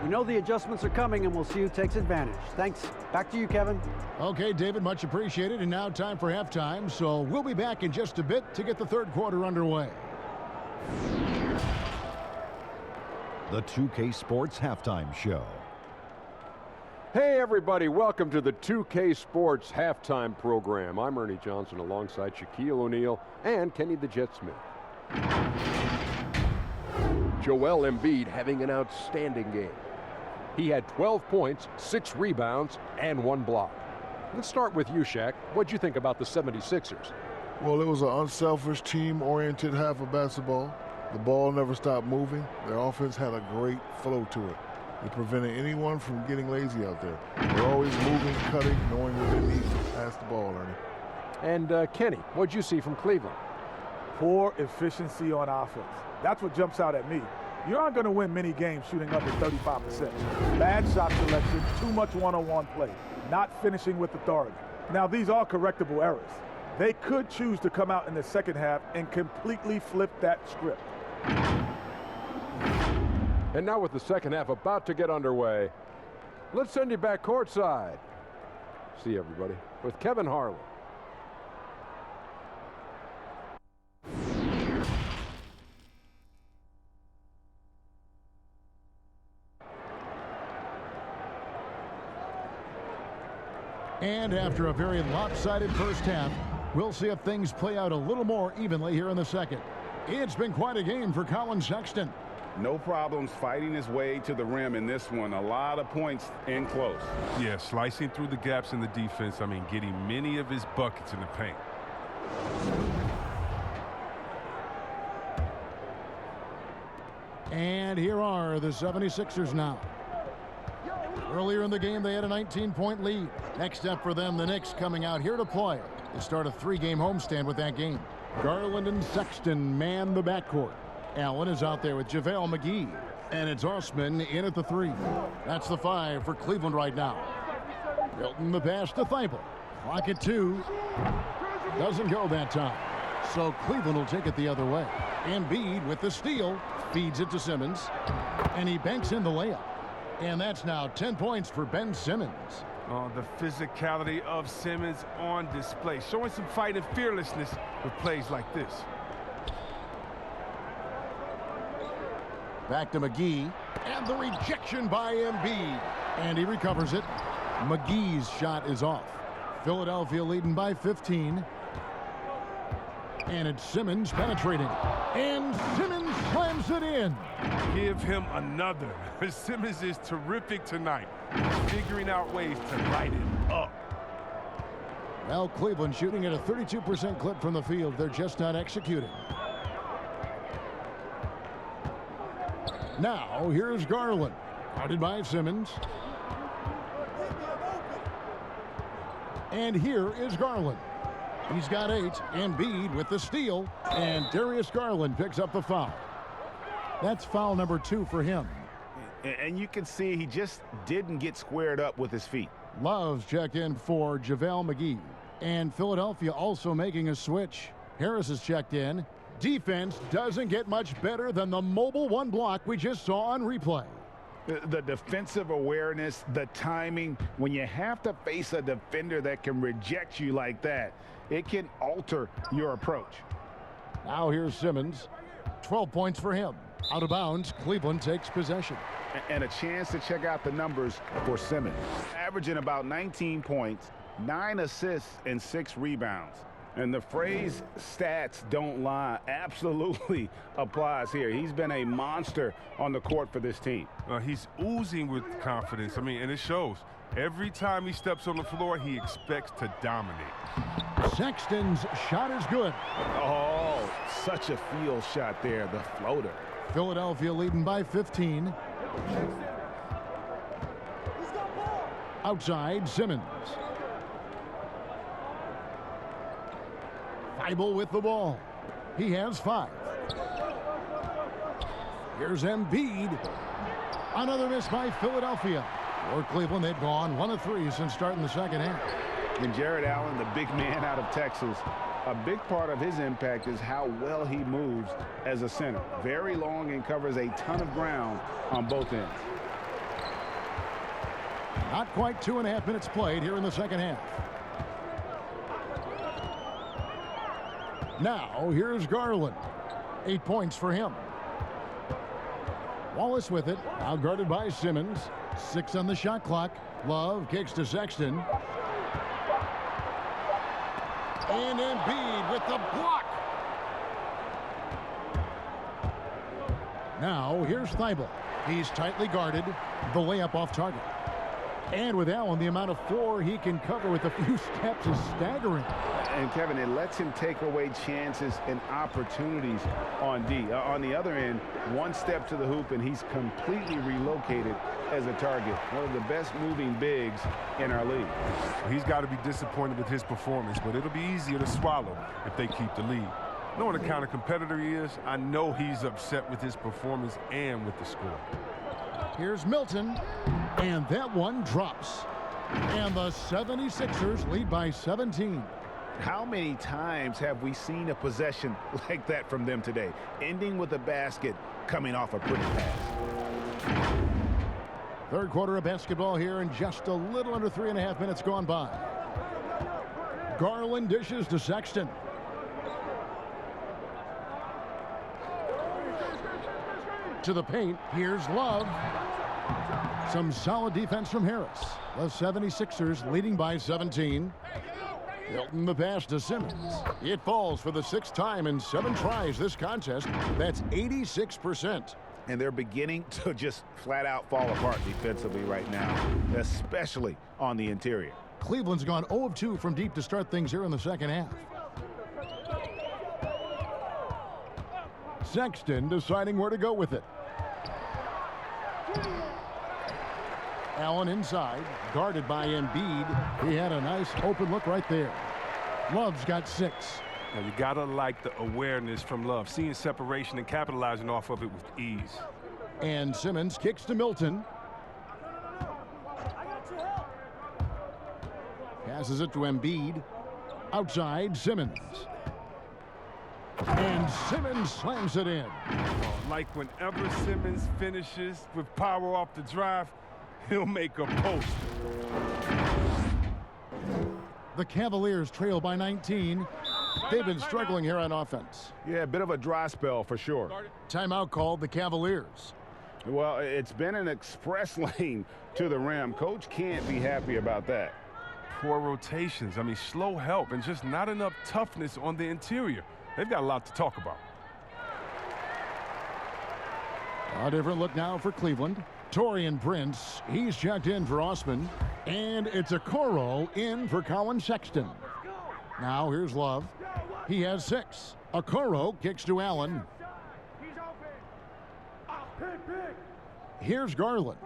We know the adjustments are coming, and we'll see who takes advantage. Thanks. Back to you, Kevin. Okay, David, much appreciated. And now time for halftime. So we'll be back in just a bit to get the third quarter underway. The 2K Sports Halftime Show. Hey everybody, welcome to the 2K Sports Halftime Program. I'm Ernie Johnson alongside Shaquille O'Neal and Kenny the Jet Smith. Joel Embiid having an outstanding game. He had 12 points, 6 rebounds, and 1 block. Let's start with you, Shaq. What'd you think about the 76ers? Well, it was an unselfish, team-oriented half of basketball. The ball never stopped moving. Their offense had a great flow to it. It prevented anyone from getting lazy out there. They're always moving, cutting, knowing what they need to pass the ball, Ernie. And Kenny, what'd you see from Cleveland? Poor efficiency on offense. That's what jumps out at me. You aren't going to win many games shooting under 35%. Bad shot selection, too much one-on-one play, not finishing with authority. Now, these are correctable errors. They could choose to come out in the second half and completely flip that script. And now with the second half about to get underway, let's send you back courtside. See everybody with Kevin Harlan. And after a very lopsided first half, we'll see if things play out a little more evenly here in the second. It's been quite a game for Colin Sexton. No problems fighting his way to the rim in this one. A lot of points in close. Yeah, slicing through the gaps in the defense. I mean, getting many of his buckets in the paint. And here are the 76ers now. Earlier in the game, they had a 19-point lead. Next up for them, the Knicks coming out here to play. They start a 3-game homestand with that game. Garland and Sexton man the backcourt. Allen is out there with JaVale McGee. And it's Osman in at the 3. That's the 5 for Cleveland right now. Milton the pass to Thibault. Clock at 2. Doesn't go that time. So Cleveland will take it the other way. Embiid with the steal. Feeds it to Simmons. And he banks in the layup. And that's now 10 points for Ben Simmons. Oh, the physicality of Simmons on display. Showing some fight and fearlessness with plays like this. Back to McGee. And the rejection by Embiid. And he recovers it. McGee's shot is off. Philadelphia leading by 15. And it's Simmons penetrating. And Simmons slams it in. Give him another. Simmons is terrific tonight. He's figuring out ways to light it up. Well, Cleveland shooting at a 32% clip from the field. They're just not executing. Now, here's Garland. Guarded by Simmons. And here is Garland. He's got 8. Embiid with the steal. And Darius Garland picks up the foul. That's foul number 2 for him. And you can see he just didn't get squared up with his feet. Love's check in for JaVale McGee. And Philadelphia also making a switch. Harris is checked in. Defense doesn't get much better than the mobile 1 block we just saw on replay. The defensive awareness, the timing, when you have to face a defender that can reject you like that, it can alter your approach. Now here's Simmons. 12 points for him. Out of bounds, Cleveland takes possession. And a chance to check out the numbers for Simmons. Averaging about 19 points, 9 assists, and 6 rebounds. And the phrase stats don't lie absolutely applies here. He's been a monster on the court for this team. He's oozing with confidence. I mean, and it shows. Every time he steps on the floor, he expects to dominate. Sexton's shot is good. Oh, such a field shot there, the floater. Philadelphia leading by 15. Outside, Simmons. Thibault with the ball. He has 5. Here's Embiid. Another miss by Philadelphia. For Cleveland, they've gone 1 of 3 since starting the second half. And Jared Allen, the big man out of Texas, a big part of his impact is how well he moves as a center. Very long and covers a ton of ground on both ends. Not quite 2.5 minutes played here in the second half. Now, here's Garland. 8 points for him. Wallace with it, now guarded by Simmons. 6 on the shot clock. Love kicks to Sexton. And Embiid with the block. Now, here's Thibault. He's tightly guarded. The layup off target. And with Allen, the amount of floor he can cover with a few steps is staggering. And Kevin, it lets him take away chances and opportunities on D. On the other end, 1 step to the hoop and he's completely relocated as a target. One of the best moving bigs in our league. He's got to be disappointed with his performance, but it'll be easier to swallow if they keep the lead. Knowing the kind of competitor he is, I know he's upset with his performance and with the score. Here's Milton, and that one drops. And the 76ers lead by 17. How many times have we seen a possession like that from them today, ending with a basket coming off a pretty pass? Third quarter of basketball here, and just a little under 3.5 minutes gone by. Garland dishes to Sexton. To the paint, here's Love. Some solid defense from Harris. The 76ers leading by 17. Hilton the pass to Simmons. It falls for the 6th time in 7 tries this contest. That's 86%. And they're beginning to just flat out fall apart defensively right now, especially on the interior. Cleveland's gone 0 of 2 from deep to start things here in the second half. Sexton deciding where to go with it. Allen inside, guarded by Embiid. He had a nice open look right there. Love's got 6. Now you gotta like the awareness from Love, seeing separation and capitalizing off of it with ease. And Simmons kicks to Milton. Passes it to Embiid. Outside, Simmons. And Simmons slams it in. Like whenever Simmons finishes with power off the drive, he'll make a post. The Cavaliers trail by 19. They've been struggling here on offense. Yeah, a bit of a dry spell for sure. Timeout called the Cavaliers. Well, it's been an express lane to the rim. Coach can't be happy about that. Poor rotations. I mean, slow help and just not enough toughness on the interior. They've got a lot to talk about. A different look now for Cleveland. Taurean Prince, he's checked in for Osman. And it's a Okoro in for Colin Sexton. Now here's Love. He has 6. Okoro kicks to Allen. Here's Garland.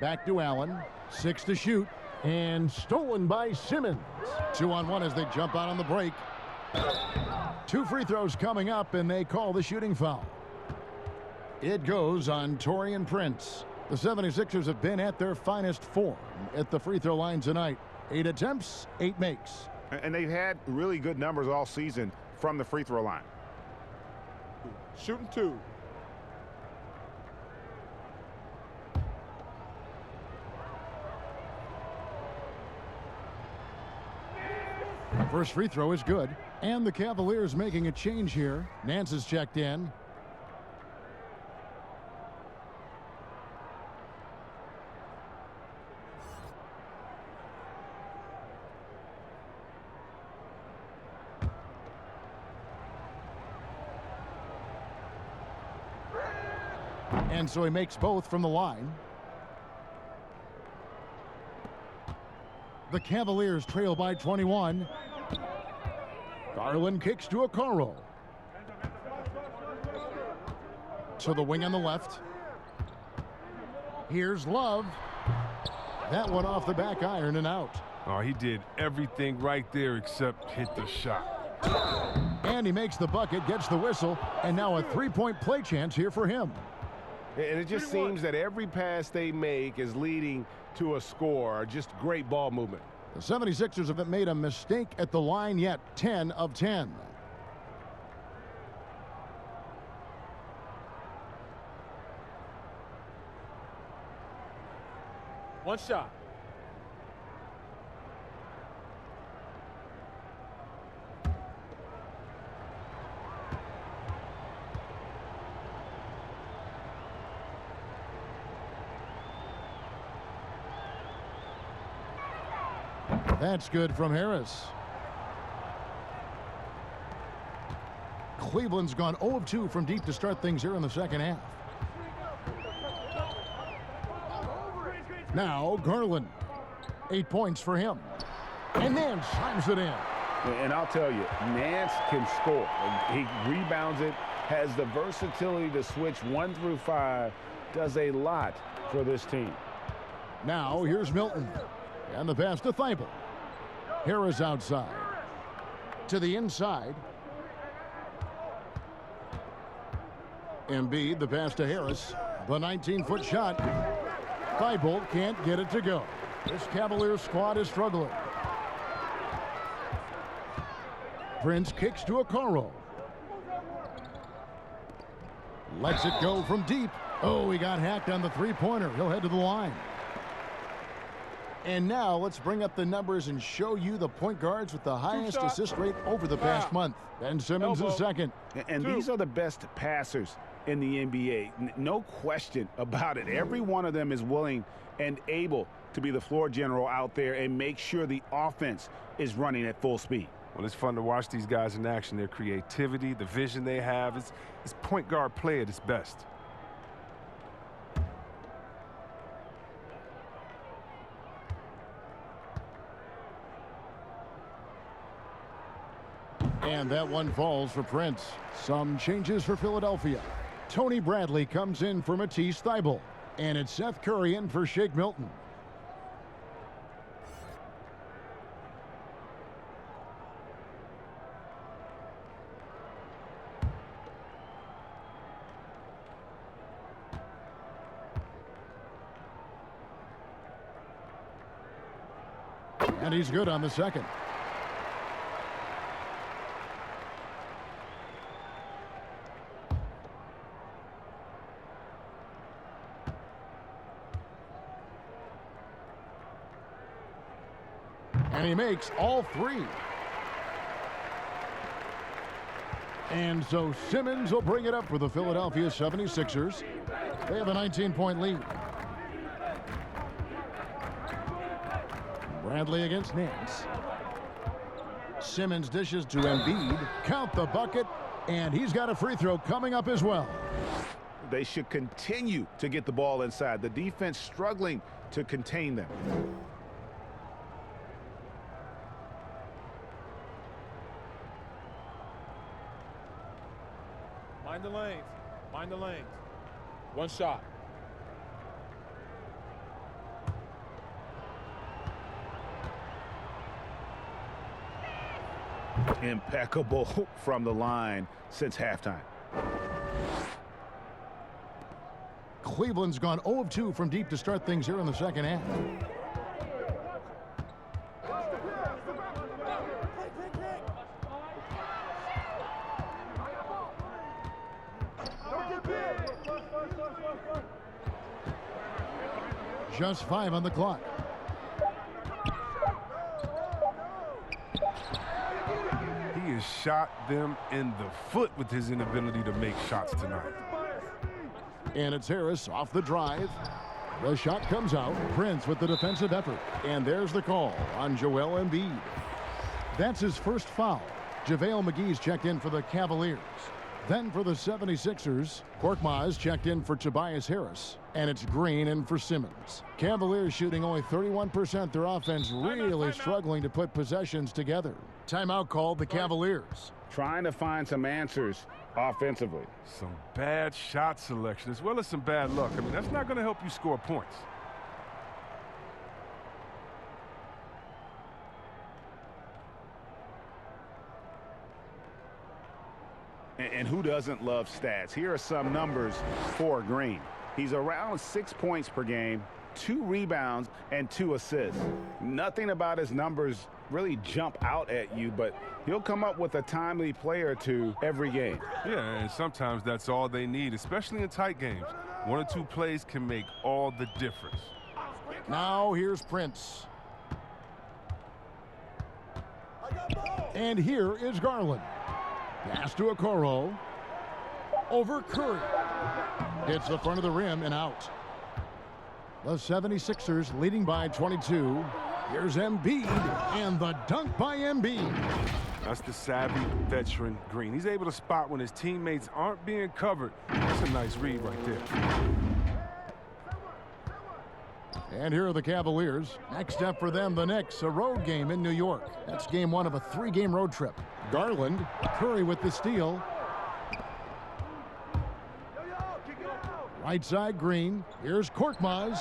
Back to Allen. 6 to shoot. And stolen by Simmons. 2-on-1 as they jump out on the break. 2 free throws coming up, and they call the shooting foul. It goes on Taurean Prince. The 76ers have been at their finest form at the free throw line tonight. 8 attempts, 8 makes. And they've had really good numbers all season from the free throw line. Shooting 2. First free throw is good. And the Cavaliers making a change here. Nance is checked in. And so he makes both from the line. The Cavaliers trail by 21. Garland kicks to Okoro. To the wing on the left. Here's Love. That one off the back iron and out. Oh, he did everything right there except hit the shot. And he makes the bucket, gets the whistle, and now a three-point play chance here for him. And it just seems that every pass they make is leading to a score. Just great ball movement. The 76ers haven't made a mistake at the line yet. 10 of 10. One shot. That's good from Harris. Cleveland's gone 0 of 2 from deep to start things here in the second half. Now Garland, 8 points for him, and Nance slams it in. And I'll tell you, Nance can score. He rebounds it, has the versatility to switch 1 through 5, does a lot for this team. Now here's Milton, and the pass to Thibault. Harris outside. To the inside. Embiid, the pass to Harris. The 19-foot shot. Thibault can't get it to go. This Cavaliers squad is struggling. Prince kicks to Okoro. Lets it go from deep. Oh, he got hacked on the three-pointer. He'll head to the line. And now let's bring up the numbers and show you the point guards with the highest assist rate over the past month. Ben Simmons is second. And these are the best passers in the NBA. No question about it. Every one of them is willing and able to be the floor general out there and make sure the offense is running at full speed. Well, it's fun to watch these guys in action. Their creativity, the vision they have, it's point guard play at its best. And that one falls for Prince. Some changes for Philadelphia. Tony Bradley comes in for Matisse Thybulle. And it's Seth Curry in for Shake Milton. And he's good on the second. And he makes all three. And so Simmons will bring it up for the Philadelphia 76ers. They have a 19-point lead. Bradley against Nance. Simmons dishes to Embiid. Count the bucket. And he's got a free throw coming up as well. They should continue to get the ball inside. The defense struggling to contain them. Mind the lanes. Mind the lanes. One shot. Impeccable from the line since halftime. Cleveland's gone 0 of 2 from deep to start things here in the second half. Just 5 on the clock. He has shot them in the foot with his inability to make shots tonight. And it's Harris off the drive. The shot comes out. Prince with the defensive effort. And there's the call on Joel Embiid. That's his first foul. JaVale McGee's checked in for the Cavaliers. Then for the 76ers, Korkmaz checked in for Tobias Harris, and it's Green in for Simmons. Cavaliers shooting only 31%. Their offense really struggling to put possessions together. Timeout called the Cavaliers. Trying to find some answers offensively. Some bad shot selection as well as some bad luck. I mean, that's not going to help you score points. And who doesn't love stats? Here are some numbers for Green. He's around 6 points per game, 2 rebounds, and 2 assists. Nothing about his numbers really jump out at you, but he'll come up with a timely play or two every game. Yeah, and sometimes that's all they need, especially in tight games. 1 or 2 plays can make all the difference. Now here's Prince. And here is Garland. Pass to Okoro. Over Curry. Hits the front of the rim and out. The 76ers leading by 22. Here's Embiid, and the dunk by Embiid. That's the savvy veteran Green. He's able to spot when his teammates aren't being covered. That's a nice read right there. And here are the Cavaliers. Next up for them, the Knicks, a road game in New York. That's game 1 of a 3-game road trip. Garland, Curry with the steal. Right side, Green. Here's Korkmaz.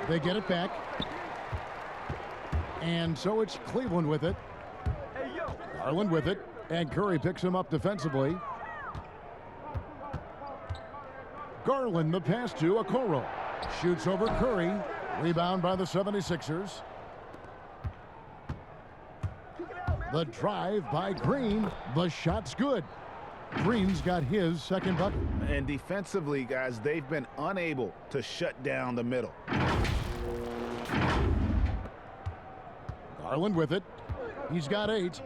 They get it back. And so it's Cleveland with it. Garland with it. And Curry picks him up defensively. Garland, the pass to Okoro. Shoots over Curry. Rebound by the 76ers. The drive by Green. The shot's good. Green's got his second bucket. And defensively, guys, they've been unable to shut down the middle. Garland with it. He's got 8.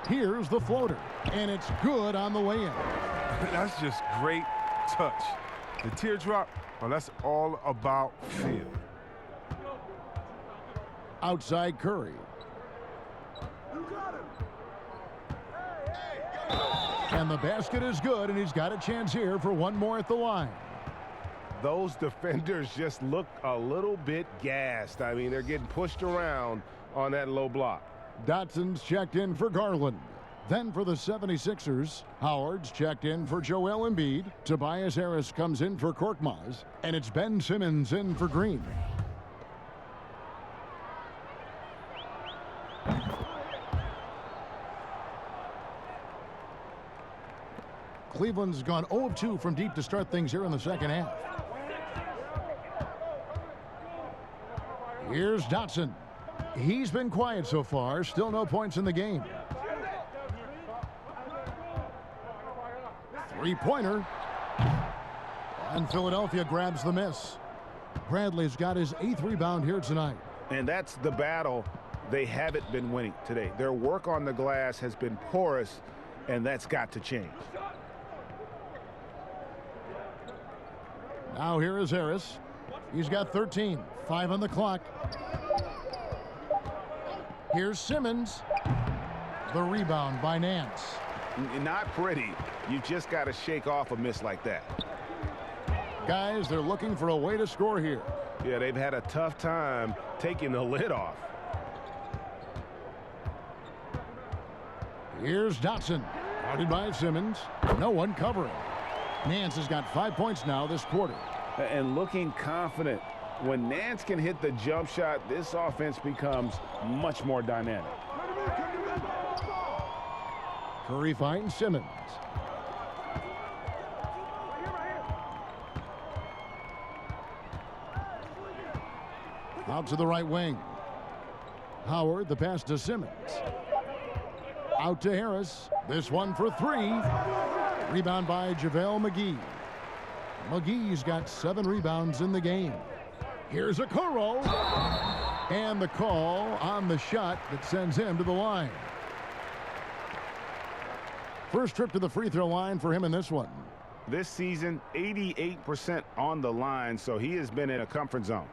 Here's the floater. And it's good on the way in. That's just great touch. The teardrop, well, that's all about feel. Outside Curry. And the basket is good, and he's got a chance here for one more at the line. Those defenders just look a little bit gassed. I mean, they're getting pushed around on that low block. Dotson's checked in for Garland. Then for the 76ers, Howard's checked in for Joel Embiid. Tobias Harris comes in for Korkmaz. And it's Ben Simmons in for Green. Cleveland's gone 0 of 2 from deep to start things here in the second half. Here's Dotson. He's been quiet so far. Still no points in the game. Three-pointer. And Philadelphia grabs the miss. Bradley's got his 8th rebound here tonight. And that's the battle they haven't been winning today. Their work on the glass has been porous, and that's got to change. Now here is Harris. He's got 13. 5 on the clock. Here's Simmons. The rebound by Nance. Not pretty. You just got to shake off a miss like that. Guys, they're looking for a way to score here. Yeah, they've had a tough time taking the lid off. Here's Dotson. Guarded by Simmons. No one covering. Nance has got 5 points now this quarter. And looking confident. When Nance can hit the jump shot, this offense becomes much more dynamic. Curry finds Simmons. Out to the right wing. Howard, the pass to Simmons. Out to Harris. This one for 3. Rebound by JaVale McGee. McGee's got 7 rebounds in the game. Here's Okoro. And the call on the shot that sends him to the line. First trip to the free throw line for him in this one. This season, 88% on the line, so he has been in a comfort zone.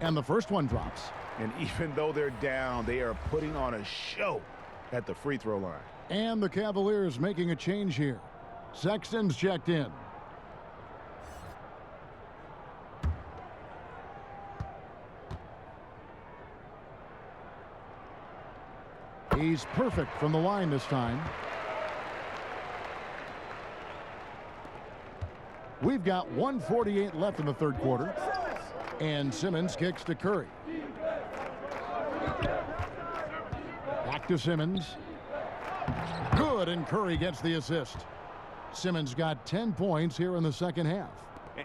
And the first one drops. And even though they're down, they are putting on a show at the free throw line. And the Cavaliers making a change here. Sexton's checked in. He's perfect from the line this time. We've got 1:48 left in the third quarter. And Simmons kicks to Curry. Back to Simmons. Good, and Curry gets the assist. Simmons got 10 points here in the second half.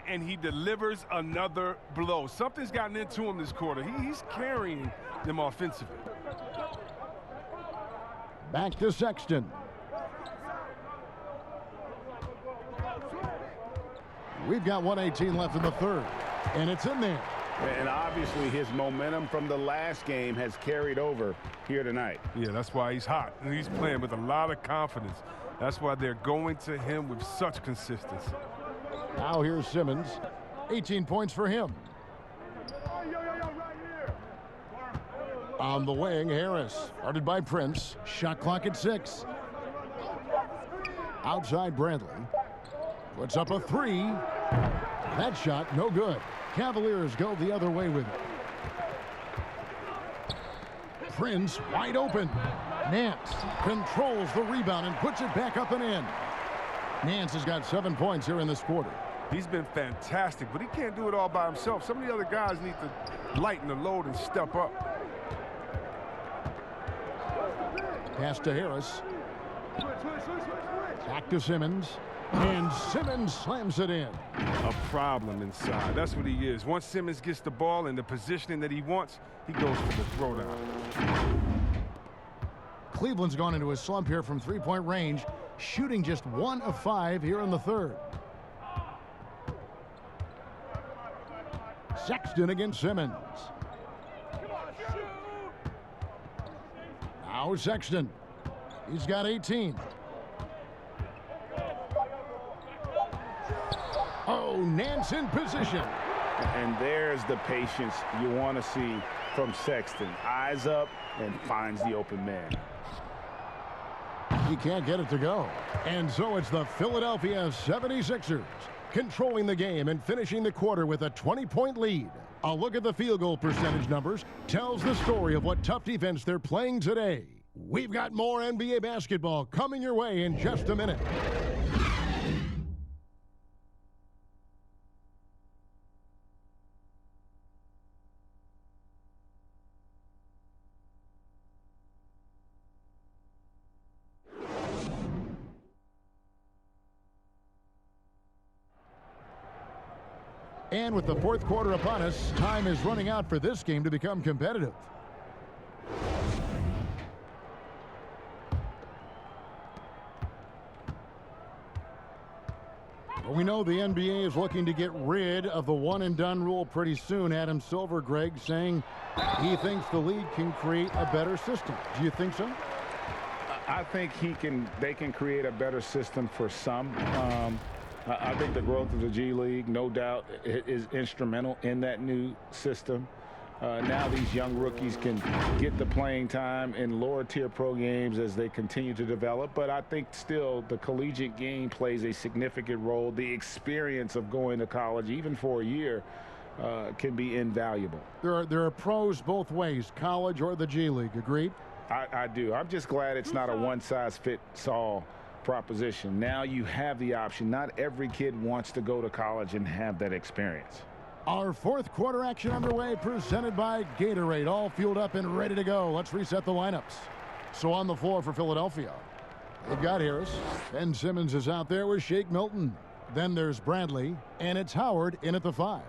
And he delivers another blow. Something's gotten into him this quarter. He's carrying them offensively. Back to Sexton. We've got 1:18 left in the third, and it's in there. And obviously his momentum from the last game has carried over here tonight. Yeah, that's why he's hot. And he's playing with a lot of confidence. That's why they're going to him with such consistency. Now here's Simmons. 18 points for him. On the wing, Harris. Guarded by Prince. Shot clock at 6. Outside Bradley. Puts up a 3. That shot, no good. Cavaliers go the other way with it. Prince wide open. Nance controls the rebound and puts it back up and in. Nance has got 7 points here in this quarter. He's been fantastic, but he can't do it all by himself. Some of the other guys need to lighten the load and step up. Pass to Harris. Back to Simmons. And Simmons slams it in. A problem inside. That's what he is. Once Simmons gets the ball in the positioning that he wants, he goes for the throwdown. Cleveland's gone into a slump here from three-point range, shooting just 1 of 5 here in the third. Sexton against Simmons. Now Sexton. He's got 18. Oh, Nance in position. And there's the patience you want to see from Sexton. Eyes up and finds the open man. He can't get it to go. And so it's the Philadelphia 76ers controlling the game and finishing the quarter with a 20-point lead. A look at the field goal percentage numbers tells the story of what tough defense they're playing today. We've got more NBA basketball coming your way in just a minute. And with the fourth quarter upon us, time is running out for this game to become competitive. Well, we know the NBA is looking to get rid of the one-and-done rule pretty soon. Adam Silver, Greg, saying he thinks the league can create a better system. Do you think so? I think they can create a better system for some. I think the growth of the G League, no doubt, is instrumental in that new system. Now these young rookies can get the playing time in lower-tier pro games as they continue to develop. But I think still the collegiate game plays a significant role. The experience of going to college, even for a year, can be invaluable. There are pros both ways, college or the G League. Agreed? I do. I'm just glad it's not a one-size-fits-all proposition. Now you have the option. Not every kid wants to go to college and have that experience. Our fourth quarter action underway, presented by Gatorade. All fueled up and ready to go. Let's reset the lineups. So on the floor for Philadelphia, they've got Harris. Ben Simmons is out there with Shake Milton. Then there's Bradley, and it's Howard in at the 5.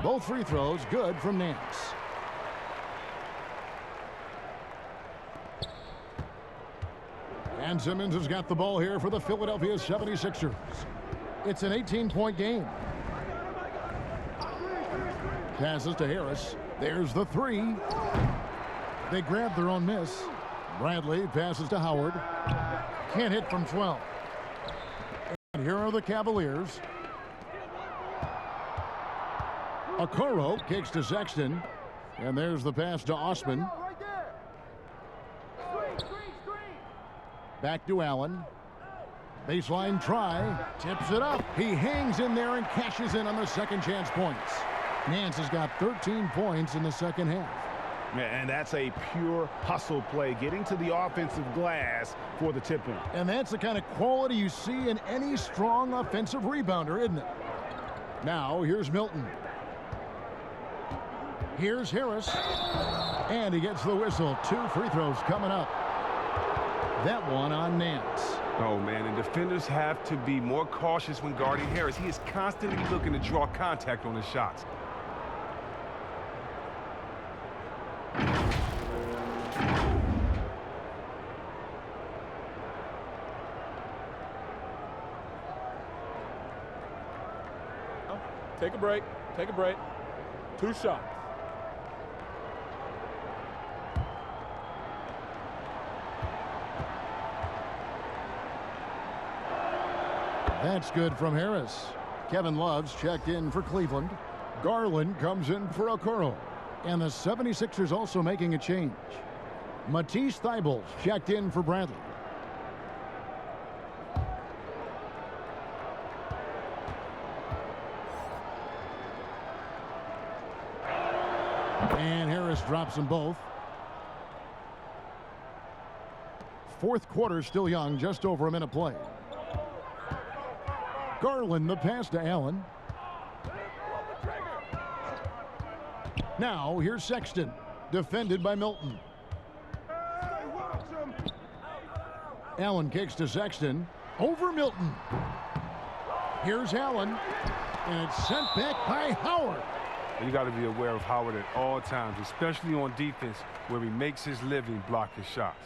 Both free throws good from Nance. And Simmons has got the ball here for the Philadelphia 76ers. It's an 18-point game. Passes to Harris. There's the 3. They grab their own miss. Bradley passes to Howard. Can't hit from 12. And here are the Cavaliers. Okoro kicks to Sexton. And there's the pass to Osman. Back to Allen. Baseline try. Tips it up. He hangs in there and cashes in on the second chance points. Nance has got 13 points in the second half. And that's a pure hustle play, getting to the offensive glass for the tip-in. And that's the kind of quality you see in any strong offensive rebounder, isn't it? Now, here's Milton. Here's Harris. And he gets the whistle. 2 free throws coming up. That one on Nance. Oh, man, and defenders have to be more cautious when guarding Harris. He is constantly looking to draw contact on his shots. Take a break. Take a break. 2 shots. That's good from Harris. Kevin Love's checked in for Cleveland. Garland comes in for Okoro. And the 76ers also making a change. Matisse Thybulle's checked in for Bradley. And Harris drops them both. Fourth quarter still young, just over a minute play. Garland the pass to Allen. Now here's Sexton, defended by Milton. Allen kicks to Sexton, over Milton. Here's Allen, and it's sent back by Howard. You got to be aware of Howard at all times, especially on defense where he makes his living blocking shots.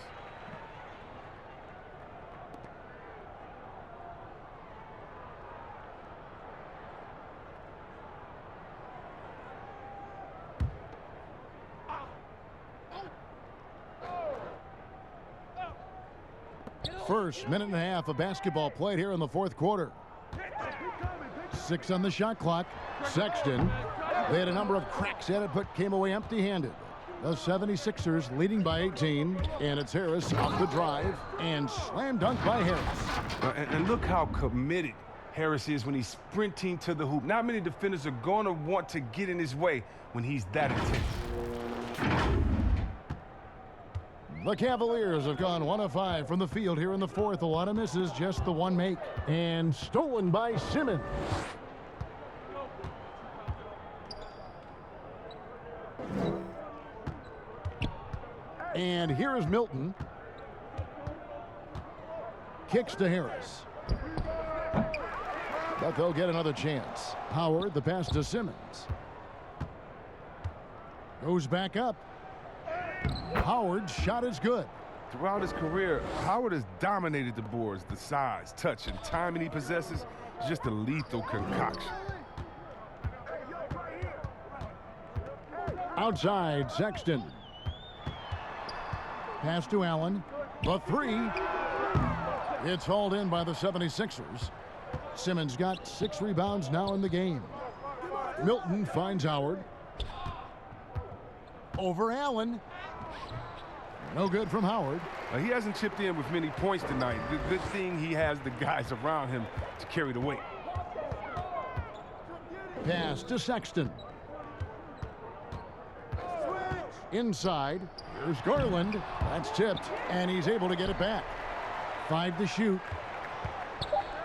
First minute and a half of basketball played here in the fourth quarter. 6 on the shot clock. Sexton, they had a number of cracks at it, but came away empty-handed. The 76ers leading by 18, and it's Harris off the drive, and slam dunk by Harris. And look how committed Harris is when he's sprinting to the hoop. Not many defenders are going to want to get in his way when he's that intense. The Cavaliers have gone 1 of 5 from the field here in the fourth. A lot of misses, just the one make. And stolen by Simmons. And here is Milton. Kicks to Harris. But they'll get another chance. Howard, the pass to Simmons. Goes back up. Howard's shot is good. Throughout his career, Howard has dominated the boards. The size, touch, and timing he possesses is just a lethal concoction. Outside, Sexton. Pass to Allen. The 3. It's hauled in by the 76ers. Simmons got 6 rebounds now in the game. Milton finds Howard. Over Allen. No good from Howard. He hasn't chipped in with many points tonight. The good thing he has the guys around him to carry the weight. Pass to Sexton. Inside. Here's Garland. That's tipped, and he's able to get it back. 5 to shoot.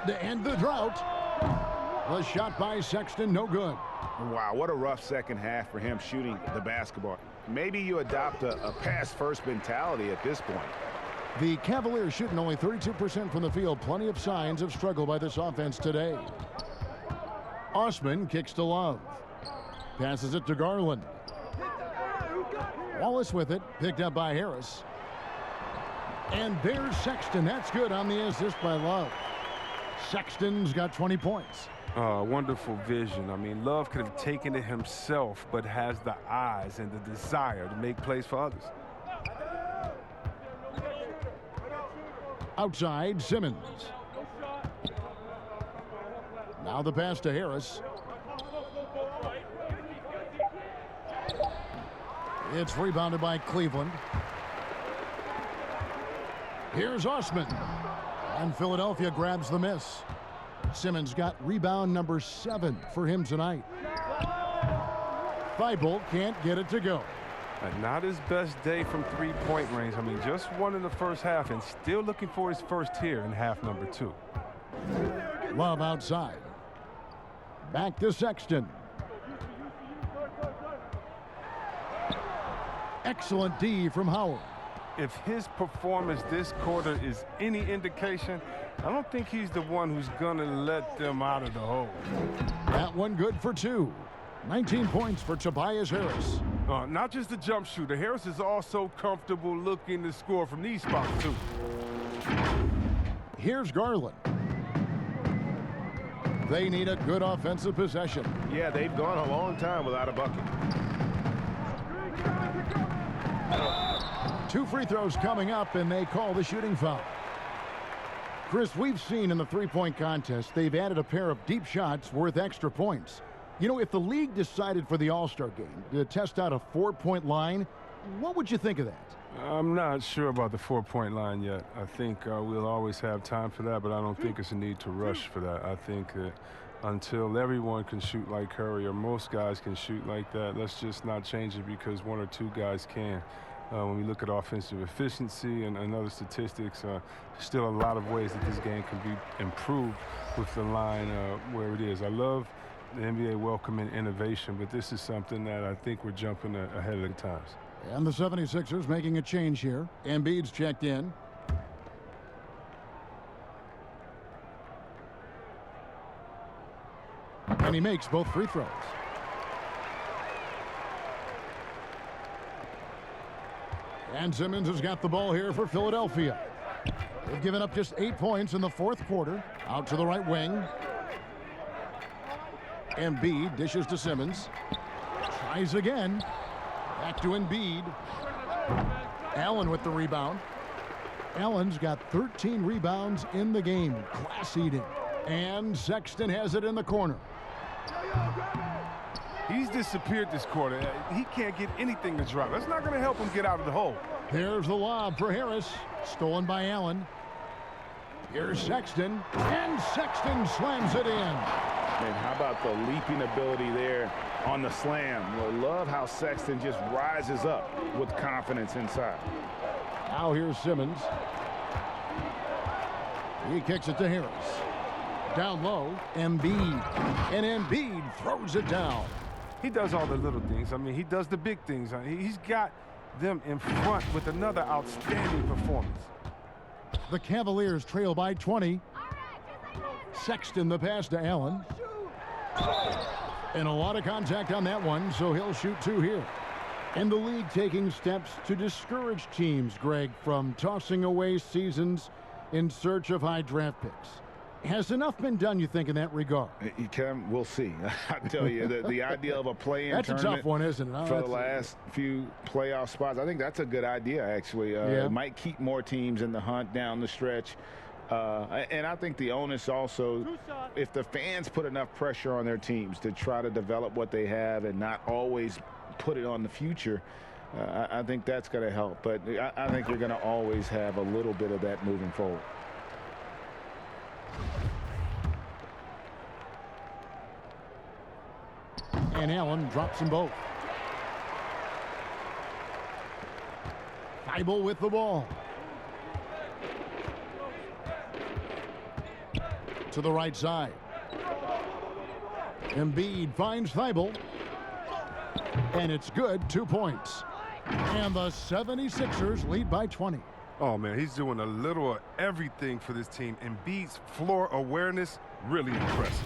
To end the drought. The shot by Sexton, no good. Wow, what a rough second half for him shooting the basketball. Maybe you adopt a pass-first mentality at this point. The Cavaliers shooting only 32% from the field. Plenty of signs of struggle by this offense today. Osman kicks to Love. Passes it to Garland. Wallace with it, picked up by Harris. And there's Sexton. That's good on the assist by Love. Sexton's got 20 points. Wonderful vision. I mean, Love could have taken it himself, but has the eyes and the desire to make plays for others. Outside, Simmons. Now the pass to Harris. It's rebounded by Cleveland. Here's Osman. And Philadelphia grabs the miss. Simmons got rebound number 7 for him tonight. Thibault can't get it to go. Not his best day from three-point range. I mean, just one in the first half and still looking for his first here in half number 2. Love outside. Back to Sexton. Excellent D from Howard. If his performance this quarter is any indication, I don't think he's the one who's going to let them out of the hole. That one good for 2. 19 points for Tobias Harris. Not just the jump shooter. Harris is also comfortable looking to score from these spots, too. Here's Garland. They need a good offensive possession. Yeah, they've gone a long time without a bucket. 2 free throws coming up, and they call the shooting foul. Chris, we've seen in the three-point contest, they've added a pair of deep shots worth extra points. You know, if the league decided for the All-Star game to test out a 4-point line, what would you think of that? I'm not sure about the 4-point line yet. I think we'll always have time for that, but I don't think it's a need to rush for that. I think that until everyone can shoot like Curry or most guys can shoot like that, let's just not change it because 1 or 2 guys can. When we look at offensive efficiency and other statistics, still a lot of ways that this game can be improved with the line where it is. I love the NBA welcoming innovation, but this is something that I think we're jumping ahead of the times. And the 76ers making a change here. Embiid's checked in. And he makes both free throws. And Simmons has got the ball here for Philadelphia. They've given up just 8 points in the 4th quarter. Out to the right wing. Embiid dishes to Simmons. Tries again. Back to Embiid. Allen with the rebound. Allen's got 13 rebounds in the game. Class eating. And Sexton has it in the corner. He's disappeared this quarter. He can't get anything to drop. That's not going to help him get out of the hole. Here's the lob for Harris. Stolen by Allen. Here's Sexton. And Sexton slams it in. And how about the leaping ability there on the slam? I love how Sexton just rises up with confidence inside. Now here's Simmons. He kicks it to Harris. Down low, Embiid. And Embiid throws it down. He does all the little things. I mean, he does the big things. He's got them in front with another outstanding performance. The Cavaliers trail by 20. Sexton the pass to Allen. And a lot of contact on that one, so he'll shoot 2 here. And the league taking steps to discourage teams, Greg, from tossing away seasons in search of high draft picks. Has enough been done, you think, in that regard? We'll see. I tell you, the idea of a play-in tournament. That's a tough one, isn't it? For the last few playoff spots. I think that's a good idea, actually. It might keep more teams in the hunt down the stretch. And I think the onus also, if the fans put enough pressure on their teams to try to develop what they have and not always put it on the future, I think that's going to help. But I think you're going to always have a little bit of that moving forward. And Allen drops them both. Thibault with the ball. To the right side. Embiid finds Thibault. And it's good, 2 points. And the 76ers lead by 20. Oh, man, he's doing a little of everything for this team. Embiid's floor awareness, really impressive.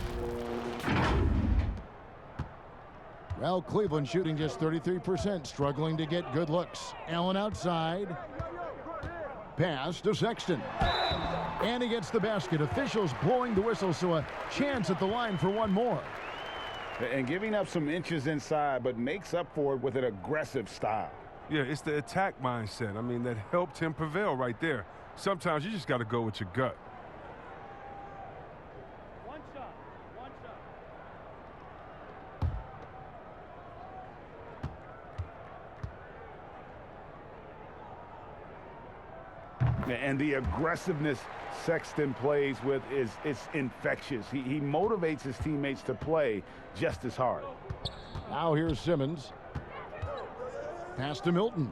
Well, Cleveland shooting just 33%, struggling to get good looks. Allen outside. Pass to Sexton. And he gets the basket. Officials blowing the whistle, so a chance at the line for one more. And giving up some inches inside, but makes up for it with an aggressive style. Yeah, it's the attack mindset. I mean, that helped him prevail right there. Sometimes you just got to go with your gut. One shot. One shot. And the aggressiveness Sexton plays with it's infectious. He motivates his teammates to play just as hard. Now here's Simmons. Pass to Milton.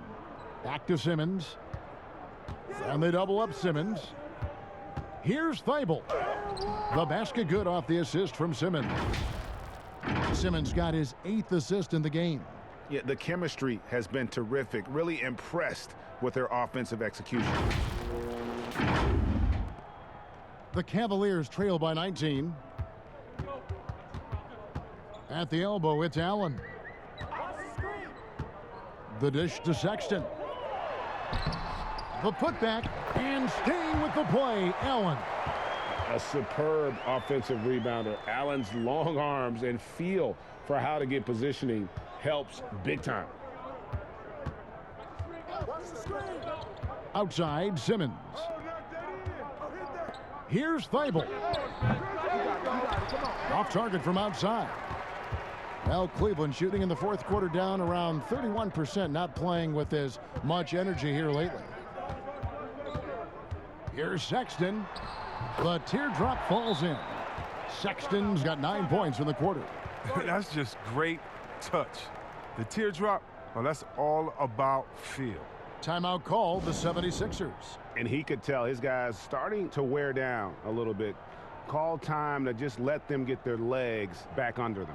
Back to Simmons. And they double up Simmons. Here's Thibault. The basket good off the assist from Simmons. Simmons got his 8th assist in the game. Yeah, the chemistry has been terrific. Really impressed with their offensive execution. The Cavaliers trail by 19. At the elbow, it's Allen. The dish to Sexton. The putback, and staying with the play, Allen. A superb offensive rebounder. Allen's long arms and feel for how to get positioning helps big time. Outside, Simmons. Here's Thibault. Off target from outside. Well, Cleveland shooting in the fourth quarter down around 31%, not playing with as much energy here lately. Here's Sexton. The teardrop falls in. Sexton's got 9 points in the quarter. That's just great touch. The teardrop, well, that's all about feel. Timeout called the 76ers. And he could tell his guys starting to wear down a little bit. Call time to just let them get their legs back under them.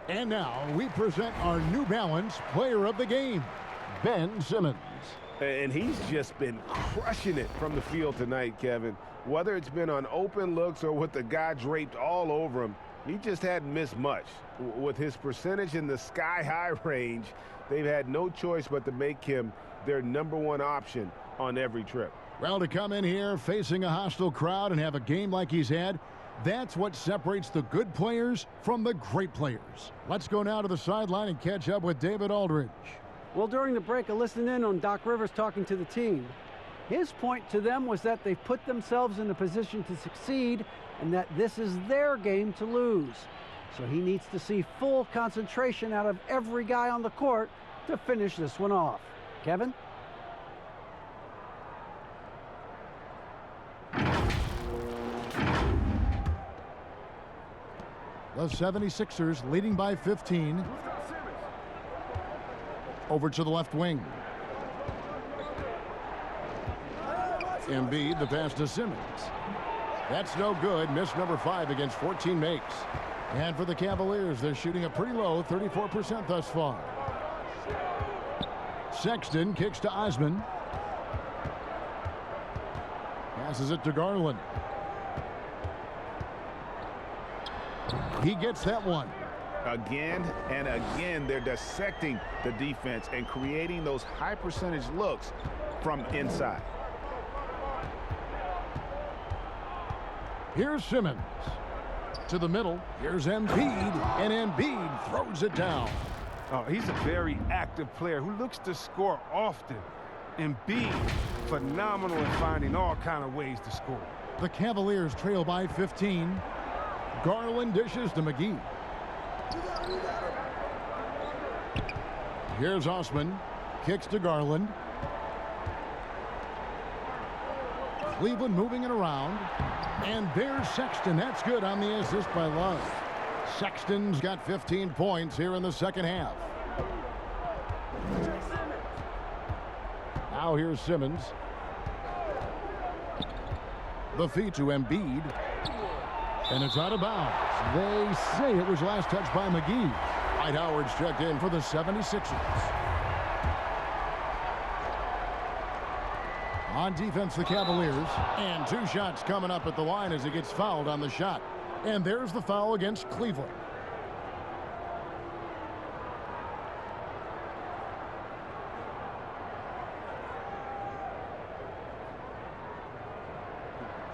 And now we present our New Balance player of the game, Ben Simmons. And he's just been crushing it from the field tonight, Kevin. Whether it's been on open looks or with the guy draped all over him, he just hadn't missed much. With his percentage in the sky-high range, they've had no choice but to make him their #1 option on every trip. Well, to come in here facing a hostile crowd and have a game like he's had, that's what separates the good players from the great players. Let's go now to the sideline and catch up with David Aldridge. Well, during the break, I listened in on Doc Rivers talking to the team. His point to them was that they've put themselves in a position to succeed and that this is their game to lose. So he needs to see full concentration out of every guy on the court to finish this one off. Kevin? The 76ers leading by 15. Over to the left wing. Embiid, the pass to Simmons. That's no good. Miss number 5 against 14 makes. And for the Cavaliers, they're shooting a pretty low 34% thus far. Sexton kicks to Osman. Passes it to Garland. He gets that one. Again and again, they're dissecting the defense and creating those high percentage looks from inside. Here's Simmons. To the middle. Here's Embiid. And Embiid throws it down. Oh, he's a very active player who looks to score often. Embiid, phenomenal in finding all kind of ways to score. The Cavaliers trail by 15. Garland dishes to McGee. Here's Osman. Kicks to Garland. Cleveland moving it around. And there's Sexton. That's good on the assist by Love. Sexton's got 15 points here in the second half. Now here's Simmons. The feed to Embiid. And it's out of bounds. They say it was last touched by McGee. Dwight Howard's checked in for the 76ers. On defense, the Cavaliers. And 2 shots coming up at the line as he gets fouled on the shot. And there's the foul against Cleveland.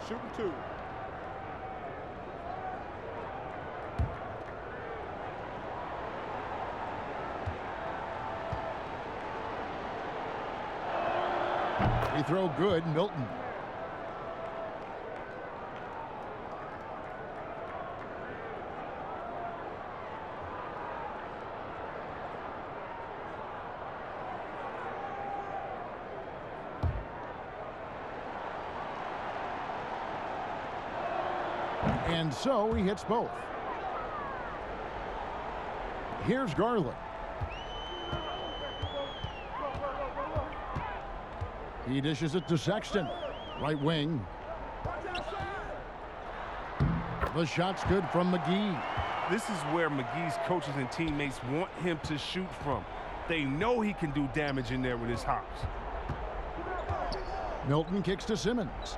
Shooting 2. Free throw good, Milton. And so he hits both. Here's Garland. He dishes it to Sexton. Right wing. The shot's good from McGee. This is where McGee's coaches and teammates want him to shoot from. They know he can do damage in there with his hops. Milton kicks to Simmons.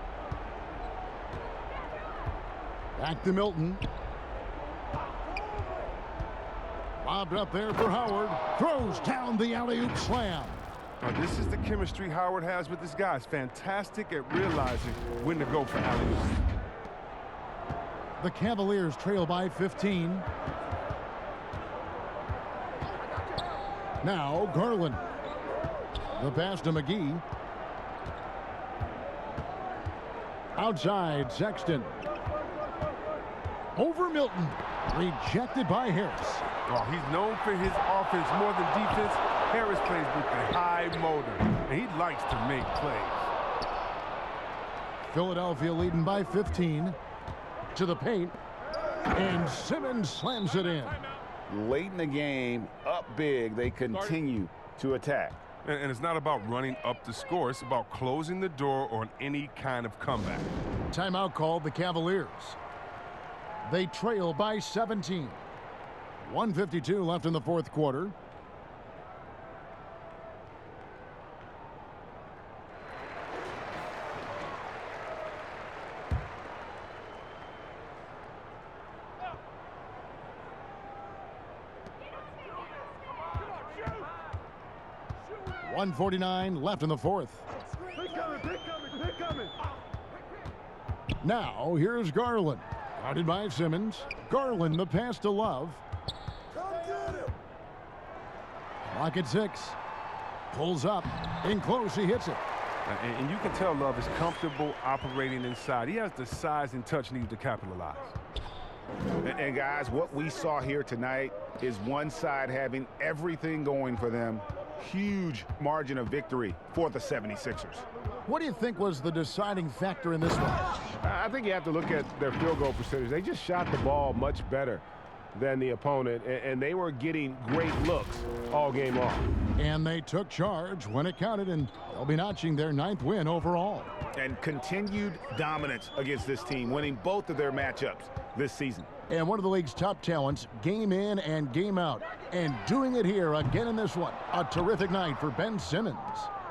Back to Milton. Lobbed up there for Howard. Throws down the alley-oop slam. Now, this is the chemistry Howard has with his guys. Fantastic at realizing when to go for alley-oop. The Cavaliers trail by 15. Now Garland. The pass to McGee. Outside Sexton. Over Milton. Rejected by Harris. Oh, he's known for his offense more than defense. Harris plays with the high motor, and he likes to make plays. Philadelphia leading by 15. To the paint. And Simmons slams it in. Late in the game, up big, they continue to attack. And it's not about running up the score. It's about closing the door on any kind of comeback. Timeout called the Cavaliers. They trail by 17. 1:52 left in the fourth quarter. .149 left in the fourth. Now here's Garland. Guarded by Simmons. Garland the pass to Love. Clock at 6. Pulls up. In close, he hits it. And you can tell Love is comfortable operating inside. He has the size and touch needed to capitalize. And guys, what we saw here tonight is one side having everything going for them. Huge margin of victory for the 76ers. What do you think was the deciding factor in this one? I think you have to look at their field goal percentage. They just shot the ball much better than the opponent, and they were getting great looks all game long. And they took charge when it counted, and they'll be notching their 9th win overall. And continued dominance against this team, winning both of their matchups this season. And one of the league's top talents, game in and game out. And doing it here again in this one. A terrific night for Ben Simmons.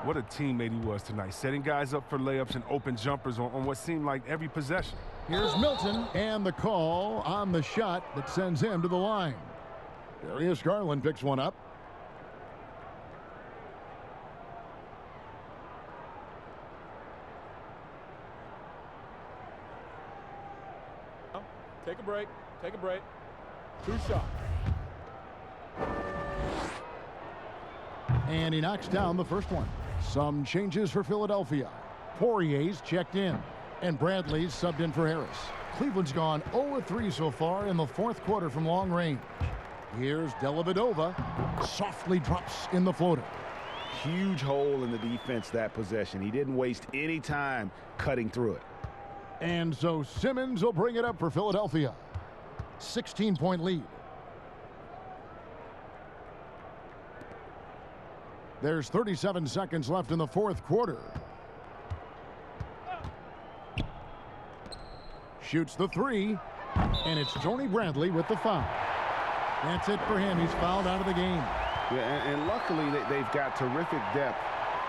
What a teammate he was tonight, setting guys up for layups and open jumpers on what seemed like every possession. Here's Milton, and the call on the shot that sends him to the line. Darius Garland picks one up. Take a break. Take a break. 2 shots. And he knocks down the first one. Some changes for Philadelphia. Poirier's checked in, and Bradley's subbed in for Harris. Cleveland's gone 0-3 so far in the fourth quarter from long range. Here's Dellavedova. Softly drops in the floater. Huge hole in the defense that possession. He didn't waste any time cutting through it. And so Simmons will bring it up for Philadelphia. 16-point lead. There's 37 seconds left in the fourth quarter. Shoots the 3, and it's Tony Bradley with the foul. That's it for him. He's fouled out of the game. Yeah, and luckily they've got terrific depth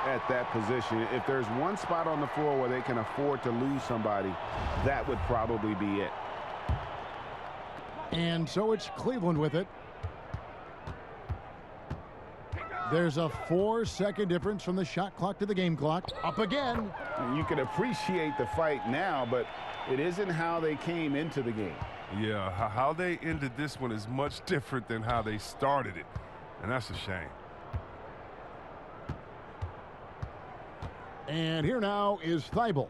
at that position. If there's one spot on the floor where they can afford to lose somebody, that would probably be it. And so it's Cleveland with it. There's a 4-second difference from the shot clock to the game clock. Up again. You can appreciate the fight now, but it isn't how they came into the game. Yeah, how they ended this one is much different than how they started it. And that's a shame. And here now is Thibault.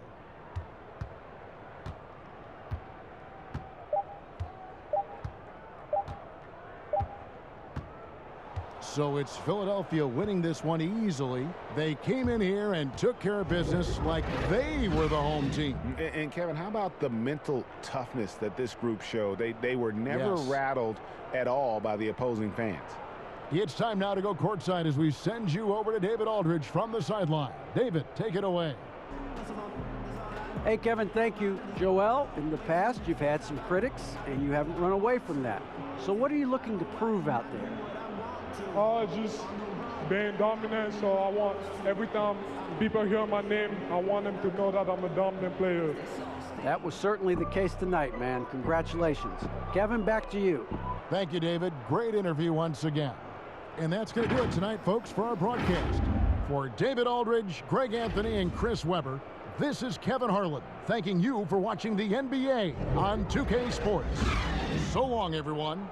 So it's Philadelphia winning this one easily. They came in here and took care of business like they were the home team. And Kevin, how about the mental toughness that this group showed? They were never rattled at all by the opposing fans. It's time now to go courtside as we send you over to David Aldridge from the sideline. David, take it away. Hey, Kevin, thank you. Joel, in the past, you've had some critics, and you haven't run away from that. So what are you looking to prove out there? Just being dominant, so I want every time people hear my name, I want them to know that I'm a dominant player. That was certainly the case tonight, man. Congratulations. Kevin, back to you. Thank you, David. Great interview once again. And that's going to do it tonight, folks, for our broadcast. For David Aldridge, Greg Anthony, and Chris Webber, this is Kevin Harlan thanking you for watching the NBA on 2K Sports. So long, everyone.